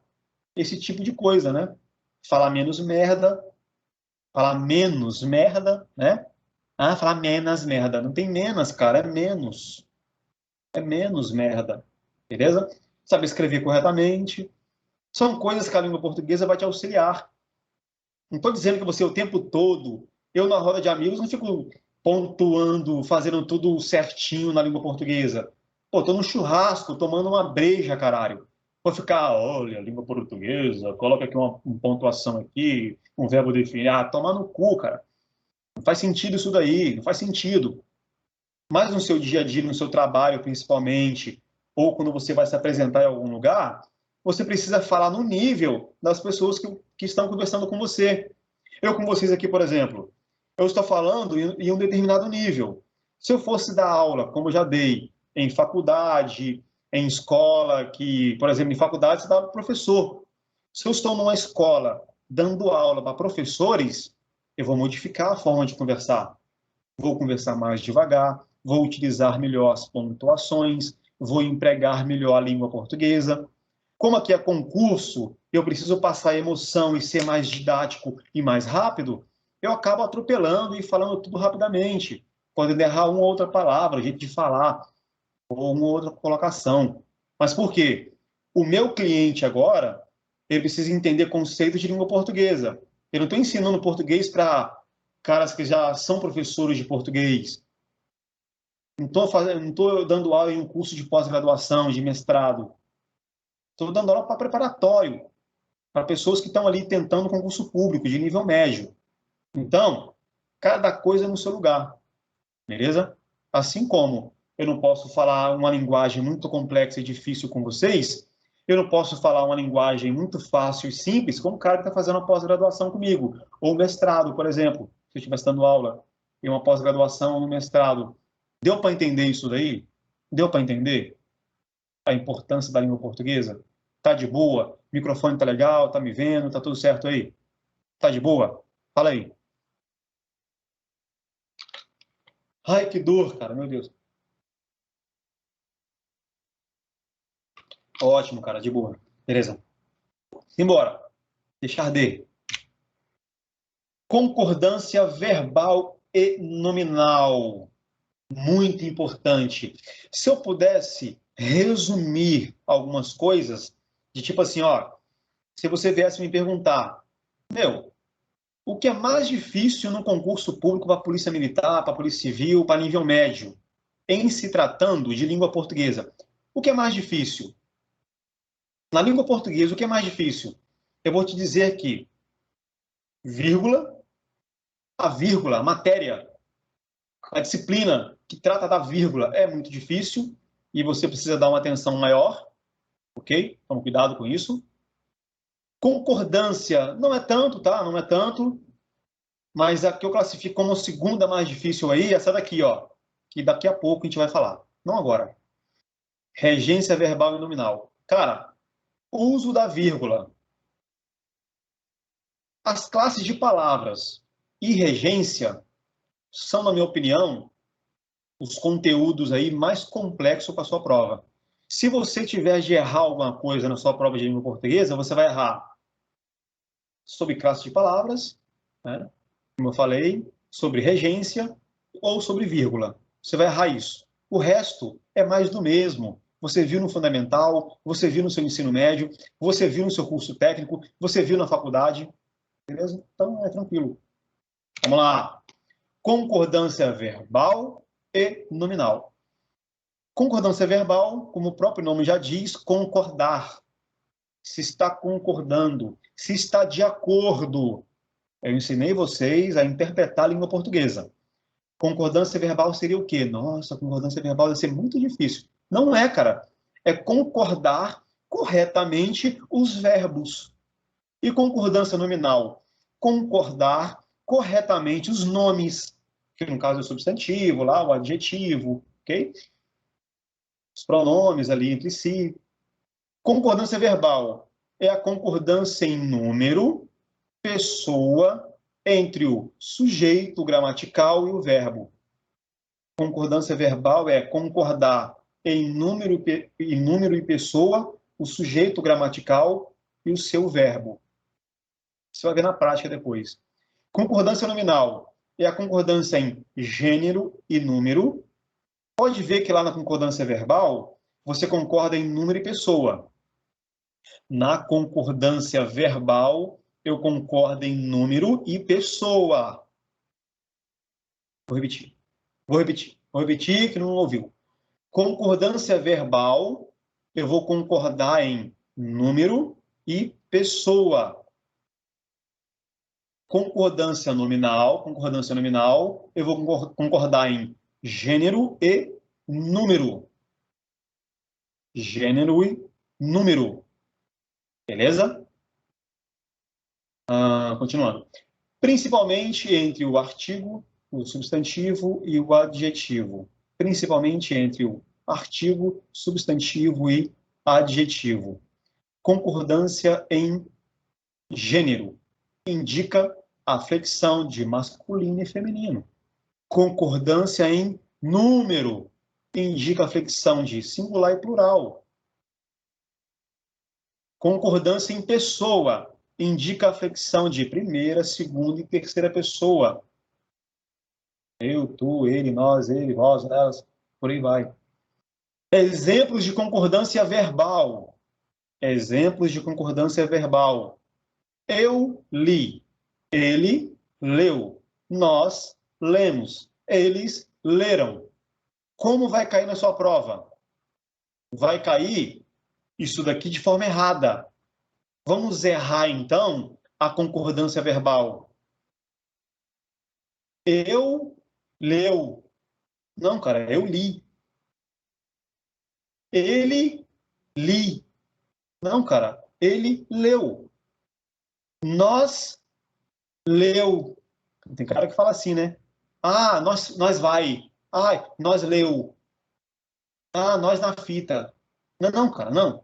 esse tipo de coisa, né? Falar menos merda, né? Ah, falar menos merda. Não tem menos, cara, é menos. É menos merda. Beleza? Saber escrever corretamente. São coisas que a língua portuguesa vai te auxiliar. Não estou dizendo que você o tempo todo, eu na roda de amigos não fico pontuando, fazendo tudo certinho na língua portuguesa. Pô, tô no churrasco, tomando uma breja, caralho. Vou ficar, olha, língua portuguesa, coloca aqui uma pontuação aqui, um verbo definir. Ah, tomar no cu, cara. Não faz sentido isso daí, não faz sentido. Mas no seu dia a dia, no seu trabalho principalmente, ou quando você vai se apresentar em algum lugar, você precisa falar no nível das pessoas que estão conversando com você. Eu com vocês aqui, por exemplo, eu estou falando em um determinado nível. Se eu fosse dar aula, como eu já dei, em faculdade, em escola, que, por exemplo, em faculdade você dá para professor. Se eu estou numa escola dando aula para professores, eu vou modificar a forma de conversar. Vou conversar mais devagar, vou utilizar melhor as pontuações, vou empregar melhor a língua portuguesa. Como aqui é concurso, eu preciso passar emoção e ser mais didático e mais rápido, eu acabo atropelando e falando tudo rapidamente, podendo errar uma ou outra palavra, jeito de falar, ou uma outra colocação. Mas por quê? O meu cliente agora, ele precisa entender conceitos de língua portuguesa. Eu não estou ensinando português para caras que já são professores de português. Não estou dando aula em um curso de pós-graduação, de mestrado. Estou dando aula para preparatório, para pessoas que estão ali tentando concurso público, de nível médio. Então, cada coisa no seu lugar, beleza? Assim como eu não posso falar uma linguagem muito complexa e difícil com vocês, eu não posso falar uma linguagem muito fácil e simples com o cara que está fazendo uma pós-graduação comigo, ou mestrado, por exemplo, se eu estivesse dando aula em uma pós-graduação ou um mestrado. Deu para entender isso daí? Deu para entender a importância da língua portuguesa? Tá de boa? O microfone tá legal? Tá me vendo? Tá tudo certo aí? Tá de boa? Fala aí. Ai, que dor, cara, meu Deus. Ótimo, cara, de boa. Beleza. Simbora. Deixar de. Concordância verbal e nominal. Muito importante. Se eu pudesse resumir algumas coisas, de tipo assim, ó, se você viesse me perguntar, meu, o que é mais difícil no concurso público para a Polícia Militar, para a Polícia Civil, para nível médio, em se tratando de língua portuguesa? O que é mais difícil? Na língua portuguesa, o que é mais difícil? Eu vou te dizer que vírgula, a matéria, a disciplina que trata da vírgula é muito difícil e você precisa dar uma atenção maior, ok? Toma cuidado com isso. Concordância, não é tanto, tá? Não é tanto, mas a que eu classifico como a segunda mais difícil aí, essa daqui, ó, que daqui a pouco a gente vai falar. Não agora. Regência verbal e nominal. Cara, uso da vírgula. As classes de palavras e regência são, na minha opinião, os conteúdos aí mais complexos para a sua prova. Se você tiver de errar alguma coisa na sua prova de língua portuguesa, você vai errar sobre classe de palavras, né? Como eu falei, sobre regência ou sobre vírgula. Você vai errar isso. O resto é mais do mesmo. Você viu no fundamental, você viu no seu ensino médio, você viu no seu curso técnico, você viu na faculdade. Beleza? Então é tranquilo. Vamos lá. Concordância verbal e nominal. Concordância verbal, como o próprio nome já diz, concordar. Se está concordando, se está de acordo. Eu ensinei vocês a interpretar a língua portuguesa. Concordância verbal seria o quê? Nossa, concordância verbal deve ser muito difícil. Não é, cara. É concordar corretamente os verbos. E concordância nominal? Concordar corretamente os nomes, que no caso é o substantivo, lá, o adjetivo, ok? Os pronomes ali entre si. Concordância verbal é a concordância em número, pessoa, entre o sujeito gramatical e o verbo. Concordância verbal é concordar em número e pessoa, o sujeito gramatical e o seu verbo. Você vai ver na prática depois. Concordância nominal é a concordância em gênero e número. Pode ver que lá na concordância verbal, você concorda em número e pessoa. Na concordância verbal, eu concordo em número e pessoa. Vou repetir que não ouviu. Concordância verbal, eu vou concordar em número e pessoa. Concordância nominal, eu vou concordar em gênero e número. Gênero e número. Beleza? Continuando. Principalmente entre o artigo, o substantivo e o adjetivo. Principalmente entre o artigo, substantivo e adjetivo. Concordância em gênero. Indica a flexão de masculino e feminino. Concordância em número. Indica a flexão de singular e plural. Concordância em pessoa. Indica a flexão de primeira, segunda e terceira pessoa. Eu, tu, ele, nós, ele, vós, elas, por aí vai. Exemplos de concordância verbal. Exemplos de concordância verbal. Eu li. Ele leu. Nós lemos. Eles leram. Como vai cair na sua prova? Vai cair isso daqui de forma errada. Vamos errar, então, a concordância verbal. Eu leu. Não, cara, eu li. Ele li. Não, cara, ele leu. Nós leu. Tem cara que fala assim, né? Ah, nós vai. Ah, nós leu. Ah, nós na fita. Não, não, cara, não.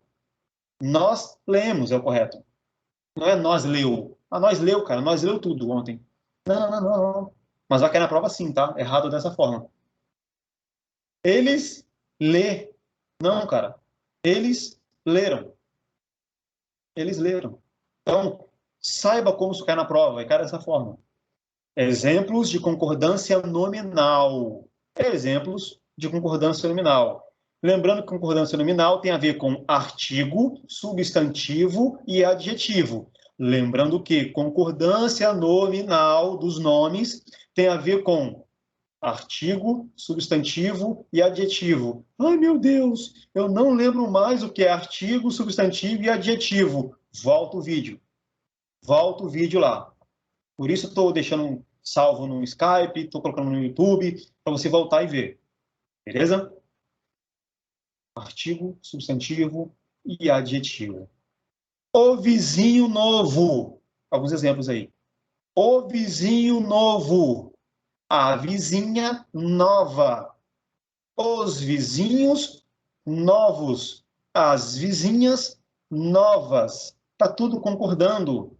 Nós lemos é o correto. Não é nós leu. Ah, nós leu, cara. Nós leu tudo ontem. Não, não, não, não. Mas vai cair na prova sim, tá? Errado dessa forma. Eles lê. Não, cara. Eles leram. Eles leram. Então, saiba como isso cai na prova. Vai cair dessa forma. Exemplos de concordância nominal. Exemplos de concordância nominal. Lembrando que concordância nominal tem a ver com artigo, substantivo e adjetivo. Lembrando que concordância nominal dos nomes tem a ver com artigo, substantivo e adjetivo. Ai, meu Deus, eu não lembro mais o que é artigo, substantivo e adjetivo. Volta o vídeo. Volta o vídeo lá. Por isso estou deixando salvo no Skype, estou colocando no YouTube, para você voltar e ver. Beleza? Artigo, substantivo e adjetivo. O vizinho novo. Alguns exemplos aí. O vizinho novo. A vizinha nova. Os vizinhos novos. As vizinhas novas. Está tudo concordando.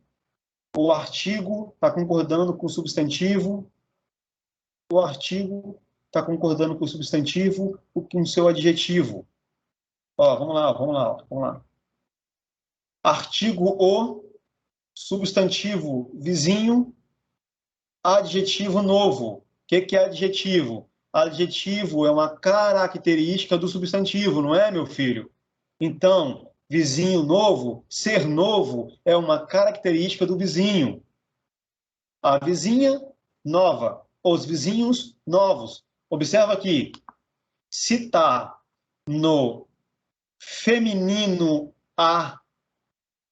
O artigo está concordando com o substantivo. O artigo está concordando com o substantivo, com o seu adjetivo. Ó, vamos lá. Artigo o, substantivo vizinho, adjetivo novo. O que é adjetivo? Adjetivo é uma característica do substantivo, não é, meu filho? Então, vizinho novo, ser novo, é uma característica do vizinho. A vizinha nova, os vizinhos novos. Observa aqui, se está no feminino a,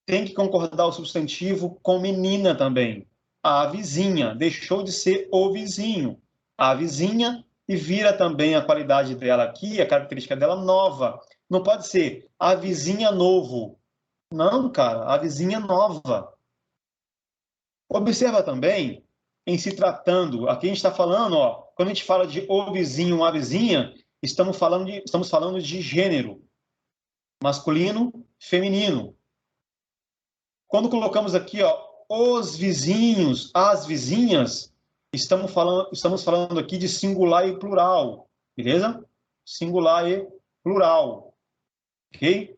tem que concordar o substantivo com menina também. A vizinha deixou de ser o vizinho. A vizinha e vira também a qualidade dela aqui, a característica dela nova. Não pode ser a vizinha novo. Não, cara, a vizinha nova. Observa também em se tratando, aqui a gente está falando, ó, quando a gente fala de o vizinho, uma vizinha, estamos falando de gênero, masculino, feminino. Quando colocamos aqui, ó, os vizinhos, as vizinhas, estamos falando aqui de singular e plural, beleza? Singular e plural, ok?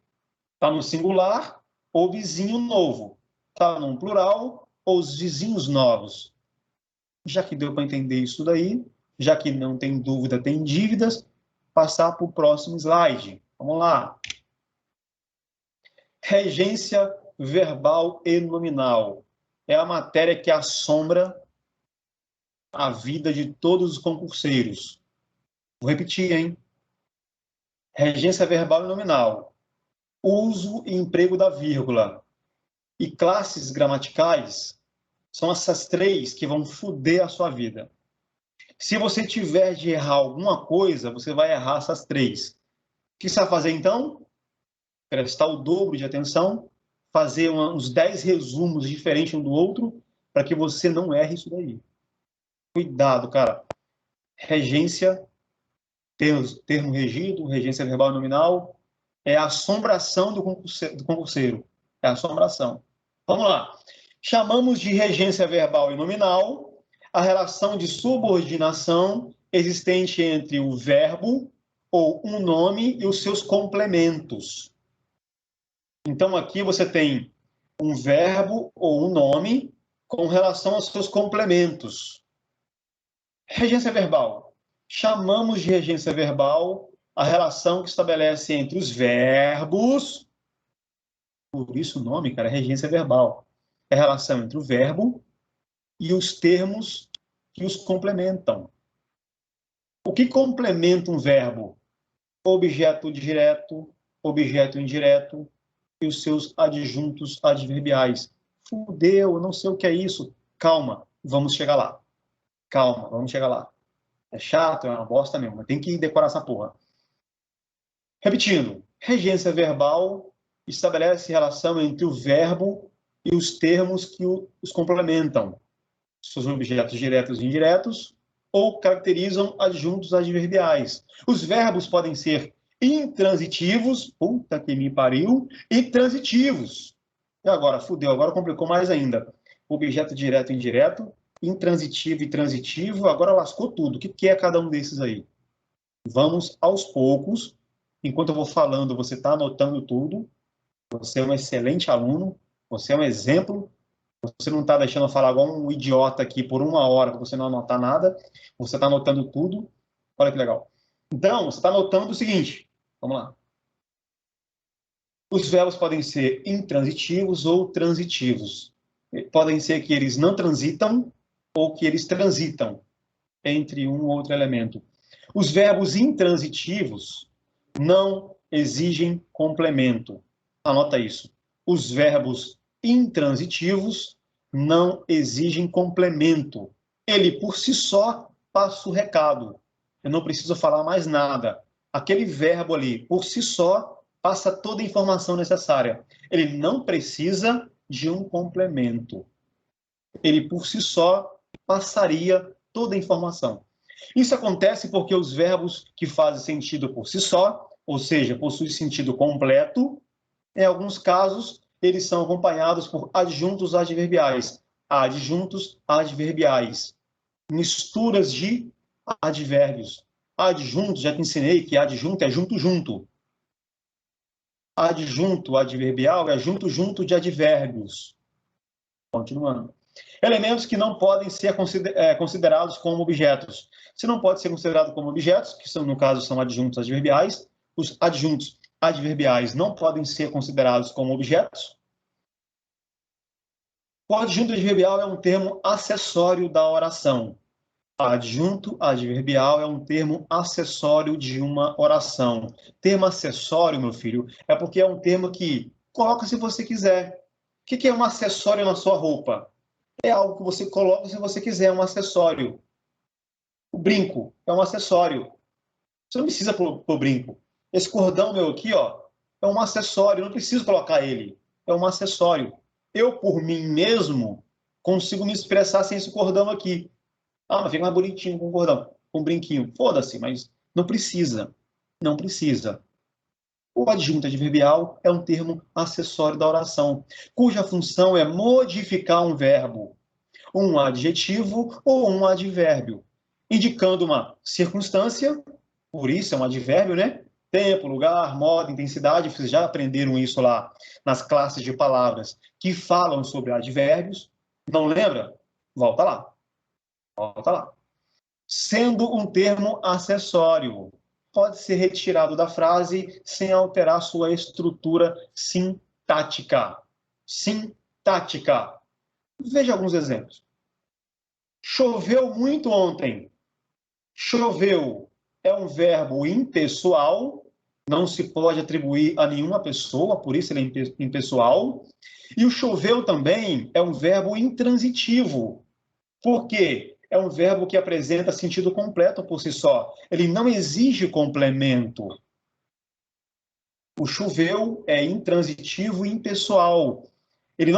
Está no singular, o vizinho novo. Está no plural, os vizinhos novos. Já que deu para entender isso daí, já que não tem dúvida, tem dívidas, passar para o próximo slide. Vamos lá. Regência verbal e nominal. É a matéria que assombra a vida de todos os concurseiros. Vou repetir, hein? Regência verbal e nominal. Uso e emprego da vírgula. E classes gramaticais são essas três que vão foder a sua vida. Se você tiver de errar alguma coisa, você vai errar essas três. O que você vai fazer, então? Prestar o dobro de atenção, fazer uns 10 resumos diferentes um do outro, para que você não erre isso daí. Cuidado, cara. Regência, termo regido, regência verbal e nominal, é a assombração do concurseiro. É a assombração. Vamos lá. Chamamos de regência verbal e nominal a relação de subordinação existente entre o verbo ou um nome e os seus complementos. Então, aqui você tem um verbo ou um nome com relação aos seus complementos. Regência verbal. Chamamos de regência verbal a relação que estabelece entre os verbos, por isso o nome, cara, é regência verbal. É a relação entre o verbo e os termos que os complementam. O que complementa um verbo? Objeto direto, objeto indireto e os seus adjuntos adverbiais. Fudeu, eu não sei o que é isso. Calma, vamos chegar lá. Calma, vamos chegar lá. É chato, é uma bosta mesmo, mas tem que decorar essa porra. Repetindo, regência verbal estabelece relação entre o verbo e os termos que os complementam, seus objetos diretos e indiretos, ou caracterizam adjuntos adverbiais. Os verbos podem ser intransitivos, puta que me pariu, e transitivos. E agora, fudeu, agora complicou mais ainda. Objeto direto e indireto, intransitivo e transitivo, agora lascou tudo. O que é cada um desses aí? Vamos aos poucos. Enquanto eu vou falando, você está anotando tudo. Você é um excelente aluno, você é um exemplo. Você não está deixando eu falar igual um idiota aqui por 1 hora para você não anotar nada. Você está anotando tudo. Olha que legal. Então, você está anotando o seguinte. Vamos lá. Os verbos podem ser intransitivos ou transitivos. Podem ser que eles não transitam ou que eles transitam entre um ou outro elemento. Os verbos intransitivos não exigem complemento. Anota isso. Os verbos intransitivos não exigem complemento. Ele, por si só, passa o recado. Eu não preciso falar mais nada. Aquele verbo ali, por si só, passa toda a informação necessária. Ele não precisa de um complemento. Ele, por si só, passaria toda a informação. Isso acontece porque os verbos que fazem sentido por si só, ou seja, possuem sentido completo, em alguns casos, eles são acompanhados por adjuntos adverbiais. Adjuntos adverbiais. Misturas de advérbios. Adjunto, já te ensinei que adjunto é junto-junto. Adjunto adverbial é junto-junto de advérbios. Continuando. Elementos que não podem ser considerados como objetos. Se não pode ser considerado como objetos, que são, no caso são adjuntos adverbiais, os adjuntos adverbiais não podem ser considerados como objetos. O adjunto adverbial é um termo acessório da oração. Adjunto adverbial é um termo acessório de uma oração. Termo acessório, meu filho, é porque é um termo que coloca se você quiser. O que é um acessório na sua roupa? É algo que você coloca se você quiser, é um acessório. O brinco é um acessório. Você não precisa pôr brinco. Esse cordão meu aqui, ó, é um acessório, eu não preciso colocar ele. É um acessório. Eu, por mim mesmo, consigo me expressar sem esse cordão aqui. Ah, mas fica mais bonitinho com cordão, com brinquinho. Foda-se, mas não precisa. Não precisa. O adjunto adverbial é um termo acessório da oração, cuja função é modificar um verbo, um adjetivo ou um advérbio, indicando uma circunstância, por isso é um advérbio, né? Tempo, lugar, modo, intensidade, vocês já aprenderam isso lá nas classes de palavras que falam sobre advérbios. Não lembra? Volta lá. Volta lá. Sendo um termo acessório, pode ser retirado da frase sem alterar sua estrutura sintática. Sintática. Veja alguns exemplos. Choveu muito ontem. Choveu é um verbo impessoal, não se pode atribuir a nenhuma pessoa, por isso ele é impessoal. E o choveu também é um verbo intransitivo. Por quê? É um verbo que apresenta sentido completo por si só. Ele não exige complemento. O choveu é intransitivo e impessoal. Ele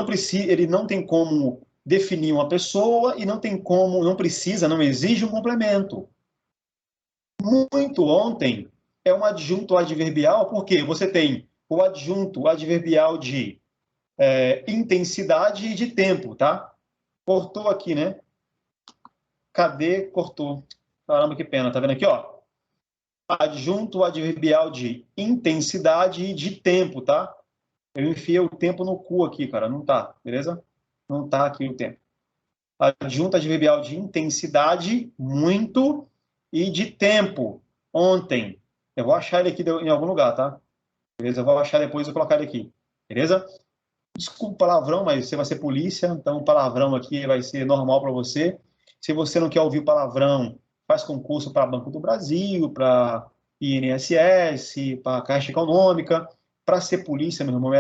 não tem como definir uma pessoa e não tem como, não precisa, não exige um complemento. Muito ontem é um adjunto adverbial, porque você tem o adjunto adverbial de intensidade e de tempo, tá? Cortou aqui, né? Cadê? Cortou. Caramba, que pena. Tá vendo aqui, ó? Adjunto adverbial de intensidade e de tempo, tá? Eu enfiei o tempo no cu aqui, cara. Não tá, beleza? Não tá aqui o tempo. Adjunto adverbial de intensidade, muito, e de tempo, ontem. Eu vou achar ele aqui em algum lugar, tá? Beleza? Eu vou achar depois e colocar ele aqui. Beleza? Desculpa o palavrão, mas você vai ser polícia, então o palavrão aqui vai ser normal para você. Se você não quer ouvir palavrão, faz concurso para Banco do Brasil, para INSS, para Caixa Econômica. Para ser polícia, meu irmão,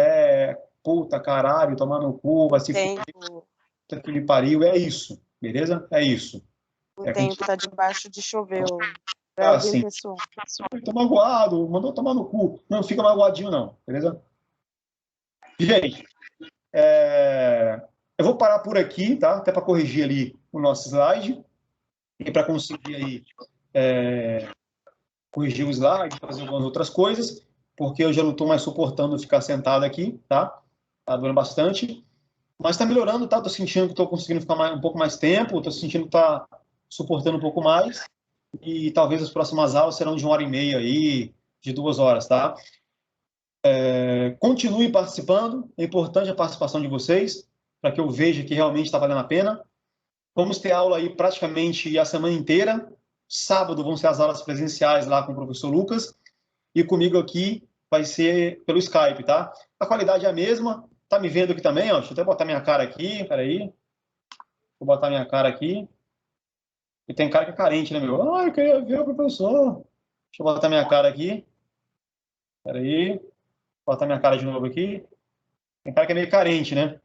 puta caralho, tomar no cu, vai se fuder, puta que me pariu, é isso, beleza? É isso. O tempo tá debaixo de choveu. Sim. Tô magoado, mandou tomar no cu. Não fica magoadinho, não, beleza? Gente, eu vou parar por aqui, tá? Até para corrigir ali o nosso slide e para conseguir aí corrigir o slide, fazer algumas outras coisas, porque eu já não estou mais suportando ficar sentado aqui, tá? Tá doendo bastante, mas está melhorando, tá? Tô sentindo que estou conseguindo ficar um pouco mais tempo, tô sentindo que tá suportando um pouco mais e talvez as próximas aulas serão de 1h30 aí, de 2 horas, tá? Continuem participando, é importante a participação de vocês, para que eu veja que realmente está valendo a pena. Vamos ter aula aí praticamente a semana inteira. Sábado vão ser as aulas presenciais lá com o professor Lucas, e comigo aqui vai ser pelo Skype, tá? A qualidade é a mesma, tá me vendo aqui também, ó. Deixa eu até botar minha cara aqui, peraí. Vou botar minha cara aqui. E tem cara que é carente, né, meu? Ah, eu queria ver o professor. Deixa eu botar minha cara aqui. Peraí. Vou botar minha cara de novo aqui. Tem cara que é meio carente, né?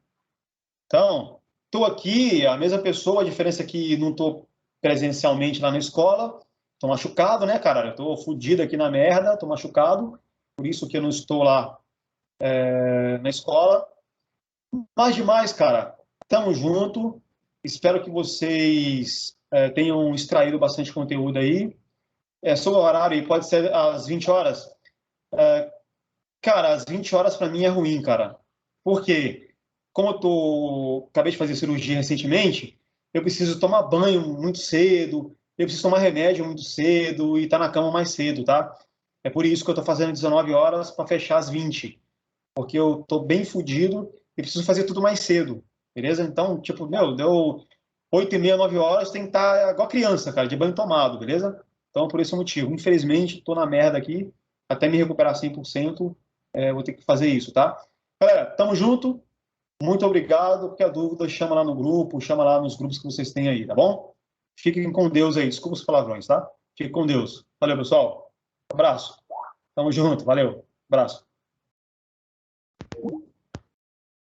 Então, estou aqui, a mesma pessoa, a diferença é que não estou presencialmente lá na escola. Estou machucado, né, cara? Estou fodido aqui na merda, estou machucado. Por isso que eu não estou lá na escola. Mas demais, cara. Tamo junto. Espero que vocês tenham extraído bastante conteúdo aí. Sobre o horário aí, pode ser às 20 horas? Cara, às 20 horas para mim é ruim, cara. Por quê? Como eu acabei de fazer cirurgia recentemente, eu preciso tomar banho muito cedo, eu preciso tomar remédio muito cedo e estar na cama mais cedo, tá? É por isso que eu tô fazendo 19 horas para fechar às 20. Porque eu tô bem fudido e preciso fazer tudo mais cedo, beleza? Então, tipo, deu 8h30, 9 horas, tem que estar igual criança, cara, de banho tomado, beleza? Então, por esse motivo. Infelizmente, tô na merda aqui, até me recuperar 100%, vou ter que fazer isso, tá? Galera, tamo junto. Muito obrigado. Qualquer dúvida, chama lá no grupo, chama lá nos grupos que vocês têm aí, tá bom? Fiquem com Deus aí. Desculpa os palavrões, tá? Fiquem com Deus. Valeu, pessoal. Abraço. Tamo junto. Valeu. Abraço.